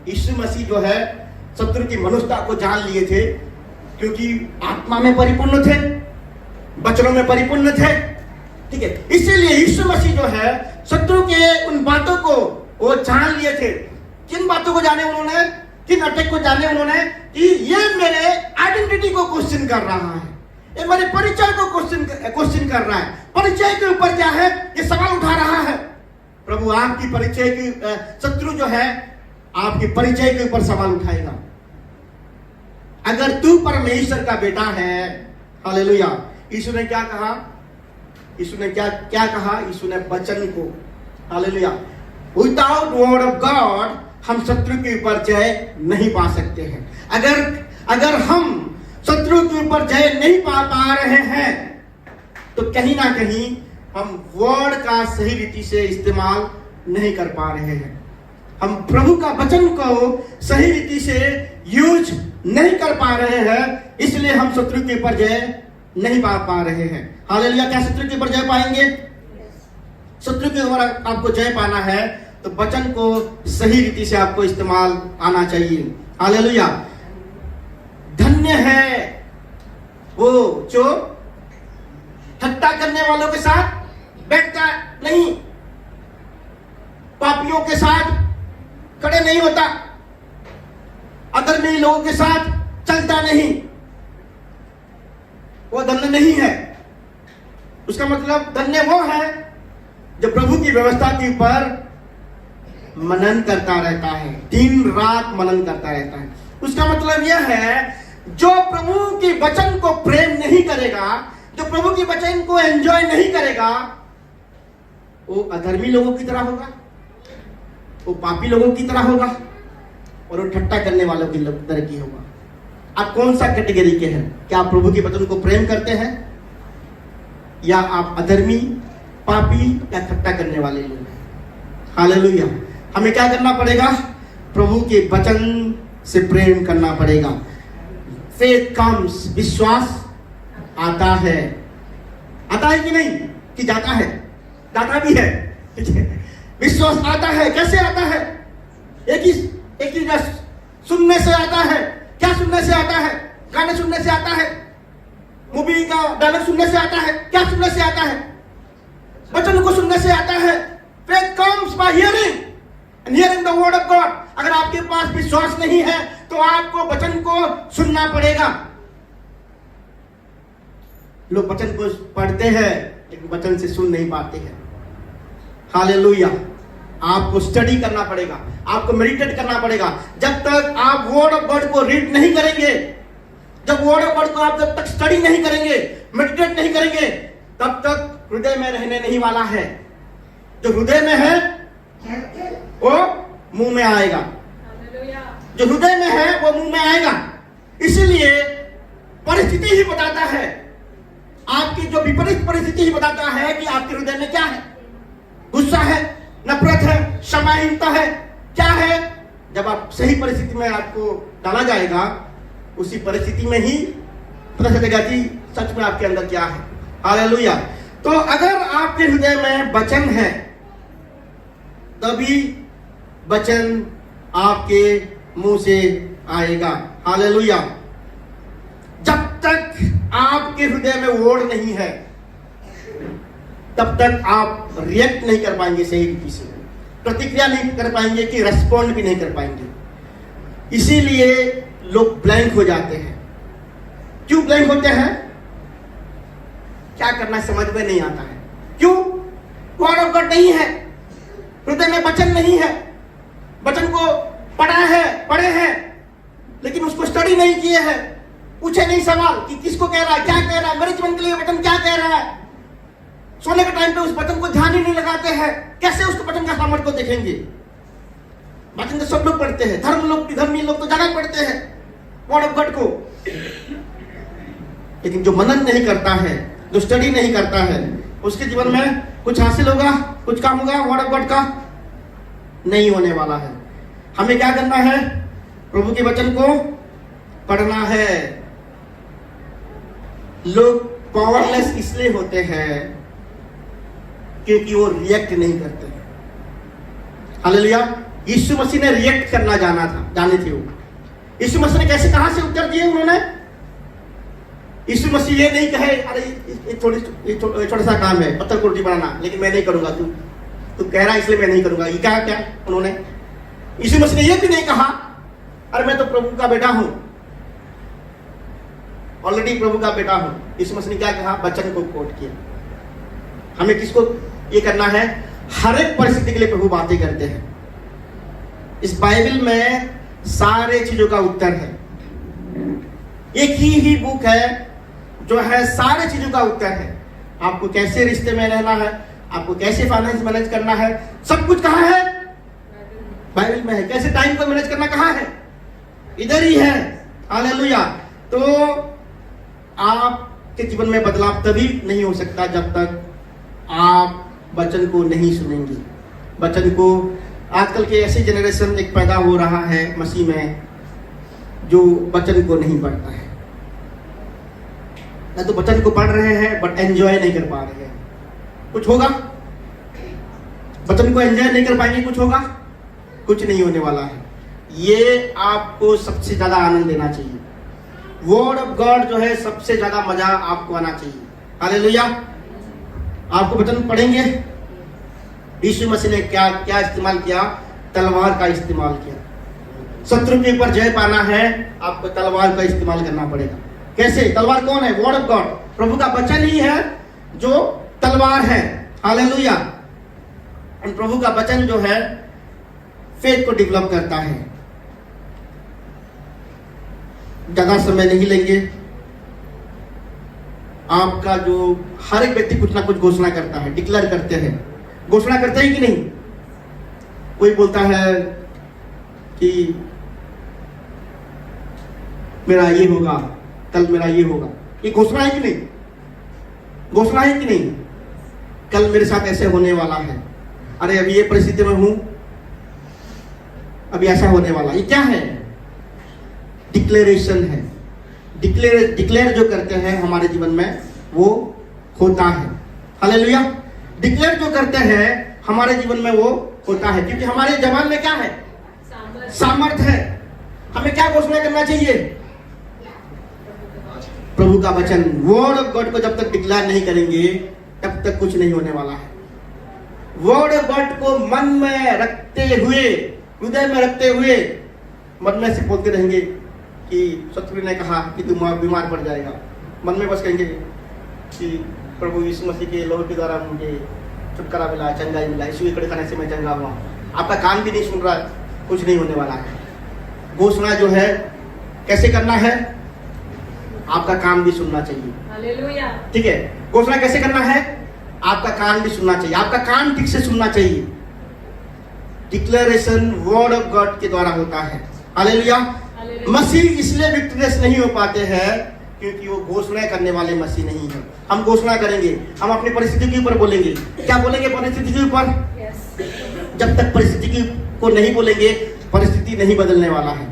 यीशु मसीह जो है शत्रु की मनुष्यता को जान लिए थे, क्योंकि आत्मा में परिपूर्ण थे, वचनों में परिपूर्ण थे। ठीक है? इसीलिए यीशु मसीह जो है शत्रु के उन बातों को वो जान लिए थे। किन बातों को जाने उन्होंने? किन अटैक को जाने उन्होंने? कि ये मेरे आइडेंटिटी को क्वेश्चन कर रहा है, ये मेरे परिचय को क्वेश्चन कर रहा है। परिचय के ऊपर क्या है? ये सवाल उठा रहा है। प्रभु आपकी परिचय की शत्रु जो है आपके परिचय के ऊपर सवाल उठाएगा। अगर तू परमेश्वर का बेटा है, हालेलुया। यीशु ने क्या कहा? यीशु ने क्या कहा? यीशु ने वचन को, hallelujah, without word of God हम शत्रु के ऊपर जय नहीं पा सकते हैं। अगर हम शत्रु के ऊपर जय नहीं पा रहे हैं तो कहीं ना कहीं हम वर्ड का सही रीति से इस्तेमाल नहीं कर पा रहे हैं। हम प्रभु का वचन को सही रीति से यूज नहीं कर पा रहे हैं, इसलिए हम शत्रु के ऊपर जय नहीं पा रहे हैं। हालेलुया। क्या शत्रु के ऊपर जय पाएंगे? शत्रु के ऊपर आपको जय पाना है तो वचन को सही रीति से आपको इस्तेमाल आना चाहिए। हालेलुया। धन्य है वो जो ठट्टा करने वालों के साथ बैठता नहीं, पापियों के साथ खड़े नहीं होता, अधर्मी लोगों के साथ चलता नहीं। वो धन्य नहीं है। उसका मतलब धन्य वो है जो प्रभु की व्यवस्था के ऊपर मनन करता रहता है, दिन रात मनन करता रहता है। उसका मतलब यह है जो प्रभु के वचन को प्रेम नहीं करेगा, जो प्रभु के वचन को एंजॉय नहीं करेगा, वो अधर्मी लोगों की तरह होगा, वो पापी लोगों की तरह होगा और वो ठट्टा करने वालों की तरह की होगा। आप कौन सा कैटेगरी के हैं? क्या आप प्रभु के वचन को प्रेम करते हैं या आप अधर्मी, पापी या ठट्टा करने वाले लोग हैं? हालेलुया। हमें क्या करना पड़ेगा? प्रभु के वचन से प्रेम करना पड़ेगा। फेथ कम्स, विश्वास आता है। आता है कि नहीं? कि जाता है? जाता भी है, ठीक है। विश्वास आता है। कैसे आता है? एक ही रस सुनने से आता है। क्या सुनने से आता है? गाने सुनने से आता है, मूवी का डायलॉग सुनने से आता है। क्या सुनने से आता है? वचन को सुनने से आता है। Faith comes by hearing and hearing the word of God। अगर आपके पास विश्वास नहीं है तो आपको वचन को सुनना पड़ेगा। लोग वचन को पढ़ते हैं लेकिन वचन से सुन नहीं पाते हैं। हालेलुया। आपको स्टडी करना पड़ेगा, आपको मेडिटेट करना पड़ेगा। जब तक आप वर्ड ऑफ गॉड को रीड नहीं करेंगे, जब वर्ड ऑफ गॉड को आप जब तक स्टडी नहीं करेंगे, मेडिटेट नहीं करेंगे, तब तक हृदय में रहने नहीं वाला है। जो हृदय में है वो मुंह में आएगा, जो हृदय में है वो मुंह में आएगा। इसीलिए परिस्थिति ही बताता है, आपकी जो विपरीत परिस्थिति ही बताता है कि आपके हृदय में क्या है। गुस्सा है, नफरत है, क्षमाहीनता है, क्या है। जब आप सही परिस्थिति में आपको डाला जाएगा, उसी परिस्थिति में ही पता चलेगा कि सच में आपके अंदर क्या है। हालेलुया। तो अगर आपके हृदय में वचन है तभी वचन आपके मुंह से आएगा। हालेलुया। जब तक आपके हृदय में वर्ड नहीं है तब तक आप रिएक्ट नहीं कर पाएंगे, सही रीति से प्रतिक्रिया नहीं कर पाएंगे, कि रेस्पॉन्ड भी नहीं कर पाएंगे। इसीलिए लोग ब्लैंक हो जाते हैं। क्यों ब्लैंक होते हैं? क्या करना समझ में नहीं आता है। क्यों? वर्ड ऑफ गॉड नहीं है, हृदय में वचन नहीं है। वचन को पढ़े हैं लेकिन उसको स्टडी नहीं किए हैं, पूछे नहीं सवाल कि किसको कह रहा है, क्या कह रहा है, मेरे जीवन के लिए वचन क्या कह रहा है। सोने के टाइम पे उस वचन को ध्यान ही नहीं लगाते हैं, कैसे उसको वचन का सामर्थ्य को देखेंगे। वचन तो सब लोग पढ़ते हैं, धर्मी लोग तो ज्यादा पढ़ते हैं वर्ड ऑफ गॉड को, लेकिन जो मनन नहीं करता है, जो स्टडी नहीं करता है, उसके जीवन में कुछ हासिल होगा, कुछ काम होगा वर्ड ऑफ गॉड का नहीं होने वाला है। हमें क्या करना है? प्रभु के वचन को पढ़ना है। लोग पावरलेस इसलिए होते हैं क्योंकि वो रिएक्ट नहीं करते हैं। हालेलुया। यीशु मसीह ने रिएक्ट करना जाने थे वो। यीशु मसीह ने कैसे, कहां से उत्तर दिए उन्होंने? यीशु मसीह ये नहीं कहे अरे ये छोटा सा काम है, पत्थर को रोटी बनाना, लेकिन मैं नहीं करूंगा, तू कह रहा है इसलिए मैं नहीं करूंगा। ये क्या उन्होंने? यीशु मसीह ने ये भी नहीं कहा अरे मैं तो प्रभु का बेटा हूं, ऑलरेडी प्रभु का बेटा हूं। यीशु मसीह ने क्या कहा? वचन को कोट किया। हमें किसको ये करना है? हर एक परिस्थिति के लिए प्रभु बातें करते हैं। इस बाइबल में सारे चीजों का उत्तर है। एक ही बुक है जो है सारे चीजों का उत्तर है। आपको कैसे रिश्ते में रहना है, आपको कैसे फाइनेंस मैनेज करना है, सब कुछ कहाँ है? बाइबल में है। कैसे टाइम को मैनेज करना कहाँ है? इधर ही है। हालेलुया। तो आपके जीवन में बदलाव तभी नहीं हो सकता जब तक आप वचन को नहीं सुनेंगे। वचन को, आजकल के ऐसी जनरेशन एक पैदा हो रहा है मसीह में जो वचन को नहीं पढ़ता है। ना तो वचन को पढ़ रहे हैं बट एंजॉय नहीं कर पा रहे हैं। कुछ होगा? वचन को एंजॉय नहीं कर पाएंगे, कुछ होगा? कुछ नहीं होने वाला है। ये आपको सबसे ज्यादा आनंद देना चाहिए। वर्ड ऑफ गॉड जो है सबसे ज्यादा मजा आपको आना चाहिए। हालेलुया। आपको वचन पढ़ेंगे। यीशु मसीह ने क्या इस्तेमाल किया? तलवार का इस्तेमाल किया। शत्रु के ऊपर जय पाना है, आपको तलवार का इस्तेमाल करना पड़ेगा। कैसे? तलवार कौन है? वर्ड ऑफ गॉड, प्रभु का वचन ही है जो तलवार है। हालेलुया। और प्रभु का वचन जो है फेथ को डेवलप करता है। ज्यादा समय नहीं लेंगे। आपका जो हर एक व्यक्ति कुछ ना कुछ घोषणा करता है, डिक्लेयर करते हैं। घोषणा करते हैं कि नहीं? कोई बोलता है कि मेरा ये होगा, कल मेरा ये होगा। ये घोषणा है कि नहीं? घोषणा है कि नहीं? कल मेरे साथ ऐसे होने वाला है, अरे अभी ये परिस्थिति में हूं, अभी ऐसा होने वाला। ये क्या है? डिक्लेरेशन है। डिक्लेयर जो करते हैं हमारे जीवन में वो होता है। हालेलुया। डिक्लेयर जो करते हैं हमारे जीवन में वो होता है, क्योंकि हमारे जबान में क्या है? सामर्थ है। हमें क्या घोषणा करना चाहिए? प्रभु का वचन, वर्ड ऑफ गॉड को जब तक डिक्लेयर नहीं करेंगे तब तक कुछ नहीं होने वाला है। वर्ड ऑफ गॉड को मन में रखते हुए, हृदय में रखते हुए, मन में से बोलते रहेंगे कि शत्रु ने कहा कि तुम बीमार पड़ जाएगा, मन में बस कहेंगे कि प्रभु यीशु मसीह के लहू के द्वारा मुझे छुटकारा मिला, चंगाई मिला, यीशु के कड़े खाने से मैं चंगा हुआ। आपका कान भी नहीं सुन रहा, कुछ नहीं होने वाला है। घोषणा जो है कैसे करना है? आपका कान भी सुनना चाहिए। हालेलुया। ठीक है, घोषणा कैसे करना है? आपका कान भी सुनना चाहिए, आपका कान ठीक से सुनना चाहिए। डिक्लेरेशन वर्ड ऑफ गॉड के द्वारा होता है। हालेलुया। मसीह इसलिए विक्टोरियस नहीं हो पाते हैं क्योंकि वो घोषणा करने वाले मसीह नहीं है। हम घोषणा करेंगे, हम अपनी परिस्थिति के ऊपर बोलेंगे। क्या बोलेंगे? परिस्थिति के ऊपर। जब तक परिस्थिति को नहीं बोलेंगे, परिस्थिति नहीं बदलने वाला है।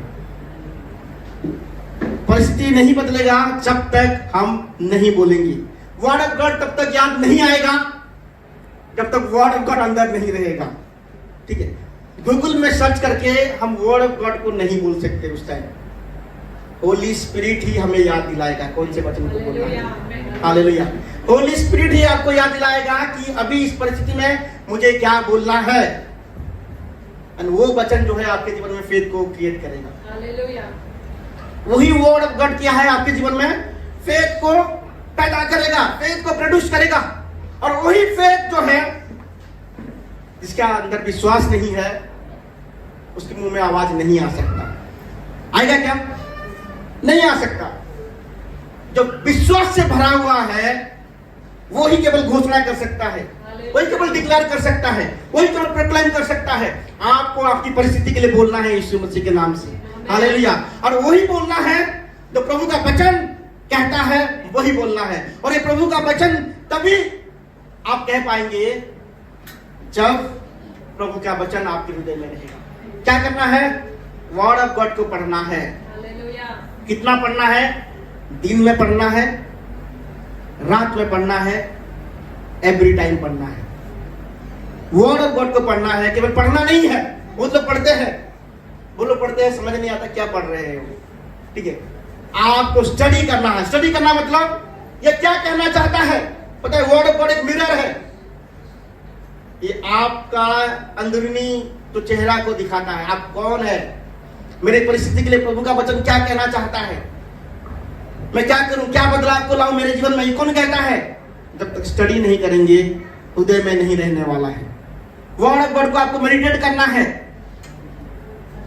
परिस्थिति नहीं बदलेगा जब तक हम नहीं बोलेंगे। वर्ड ऑफ गॉड तब तक याद नहीं आएगा जब तक वर्ड ऑफ गॉड अंदर नहीं रहेगा। ठीक है, गूगल में सर्च करके हम वर्ड ऑफ गॉड को नहीं बोल सकते उस टाइम। होली स्पिरिट ही हमें याद दिलाएगा कौन से वचन को बोलना है। हालेलुया। होली स्पिरिट ही आपको याद दिलाएगा कि अभी इस परिस्थिति में मुझे क्या बोलना है, और वो वचन जो है आपके जीवन में फेथ को क्रिएट करेगा। हालेलुया। वही वर्ड ऑफ गॉड क्या है आपके जीवन में? फेथ को पैदा करेगा, फेथ को प्रोड्यूस करेगा। और वही फेथ जो है, जिसके अंदर विश्वास नहीं है, उसके मुंह में आवाज नहीं आ सकता। आएगा क्या? नहीं आ सकता। जो विश्वास से भरा हुआ है वो ही केवल घोषणा कर सकता है, वही केवल डिक्लेयर कर सकता है, वही केवल प्रोक्लेम कर सकता है। आपको आपकी परिस्थिति के लिए बोलना है यीशु मसीह के नाम से। हालेलुया। और वही बोलना है जो प्रभु का वचन कहता है, वही बोलना है। और ये प्रभु का वचन तभी आप कह पाएंगे जब प्रभु का वचन आपके हृदय में रहेगा। क्या करना है? वर्ड ऑफ गॉड को पढ़ना है। कितना पढ़ना है? दिन में पढ़ना है, रात में पढ़ना है, एवरी टाइम पढ़ना है। वर्ड ऑफ गॉड को पढ़ना है, केवल पढ़ना नहीं है। वो लोग पढ़ते हैं, वो लोग पढ़ते हैं, समझ नहीं आता क्या पढ़ रहे हैं वो। ठीक है, आपको स्टडी करना है। स्टडी करना मतलब ये क्या कहना चाहता है? पता है, वर्ड ऑफ गॉड एक मिरर है। ये आपका अंदरूनी तो चेहरा को दिखाता है, आप कौन है। मेरे परिस्थिति के लिए प्रभु का वचन क्या कहना चाहता है, मैं क्या करूं, क्या बदलाव को लाऊं मेरे जीवन में, ये कौन कहता है? जब तक स्टडी नहीं करेंगे हृदय में नहीं रहने वाला है। वर्ड ऑफ गॉड को आपको मेडिटेट करना है।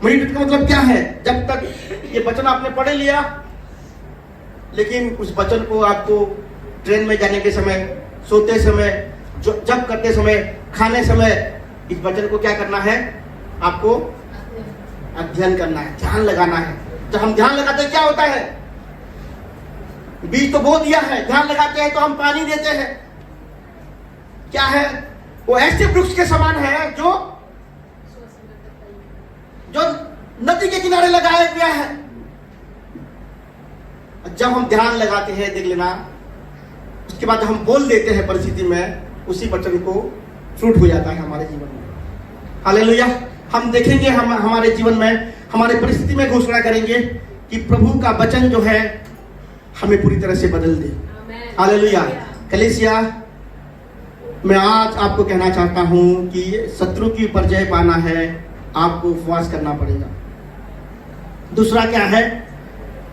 मेडिटेट का मतलब क्या है? जब तक ये वचन आपने पढ़ लिया, लेकिन उस वचन को आपको ट्रेन में जाने के समय, सोते समय, जब करते समय, खाने समय, इस वचन को क्या करना है? आपको अध्ययन करना है, ध्यान लगाना है। जब हम ध्यान लगाते हैं क्या होता है? बीज तो बो दिया है, ध्यान लगाते हैं तो हम पानी देते हैं। क्या है? वो ऐसे वृक्ष के समान है जो नदी के किनारे लगाया गया है। जब हम ध्यान लगाते हैं, देख लेना, उसके बाद हम बोल देते हैं परिस्थिति में, उसी वचन को फ्रूट हो जाता है हमारे जीवन में। हालेलुया। हम देखेंगे, हम हमारे जीवन में, हमारे परिस्थिति में घोषणा करेंगे कि प्रभु का वचन जो है हमें पूरी तरह से बदल दे। हालेलुया। कलीसिया, मैं आज आपको कहना चाहता हूं कि शत्रु की ऊपर जय पाना है, आपको उपवास करना पड़ेगा। दूसरा क्या है?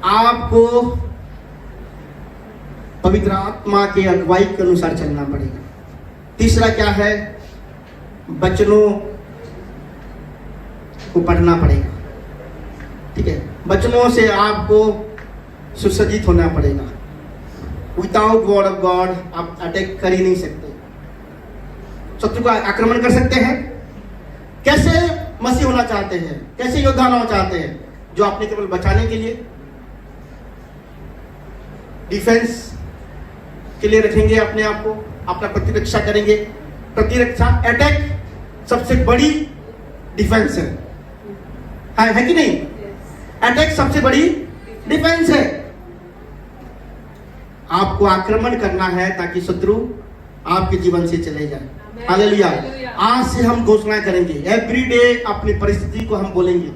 आपको पवित्र आत्मा के अगुवाई के अनुसार चलना पड़ेगा। तीसरा क्या है? वचनों को पढ़ना पड़ेगा। ठीक है, वचनों से आपको सुसज्जित होना पड़ेगा। विदाउट वर्ड ऑफ गॉड आप अटैक कर ही नहीं सकते, शत्रु का आक्रमण कर सकते हैं। कैसे मसीह होना चाहते हैं, कैसे योद्धा होना चाहते हैं? जो आपने केवल बचाने के लिए, डिफेंस के लिए रखेंगे अपने आप को, अपना प्रतिरक्षा करेंगे। प्रतिरक्षा, अटैक सबसे बड़ी डिफेंस है कि नहीं? अटैक सबसे बड़ी डिफेंस है। आपको आक्रमण करना है ताकि शत्रु आपके जीवन से चले जाए। हालेलुया। आज से हम घोषणा करेंगे, एवरी डे अपनी परिस्थिति को हम बोलेंगे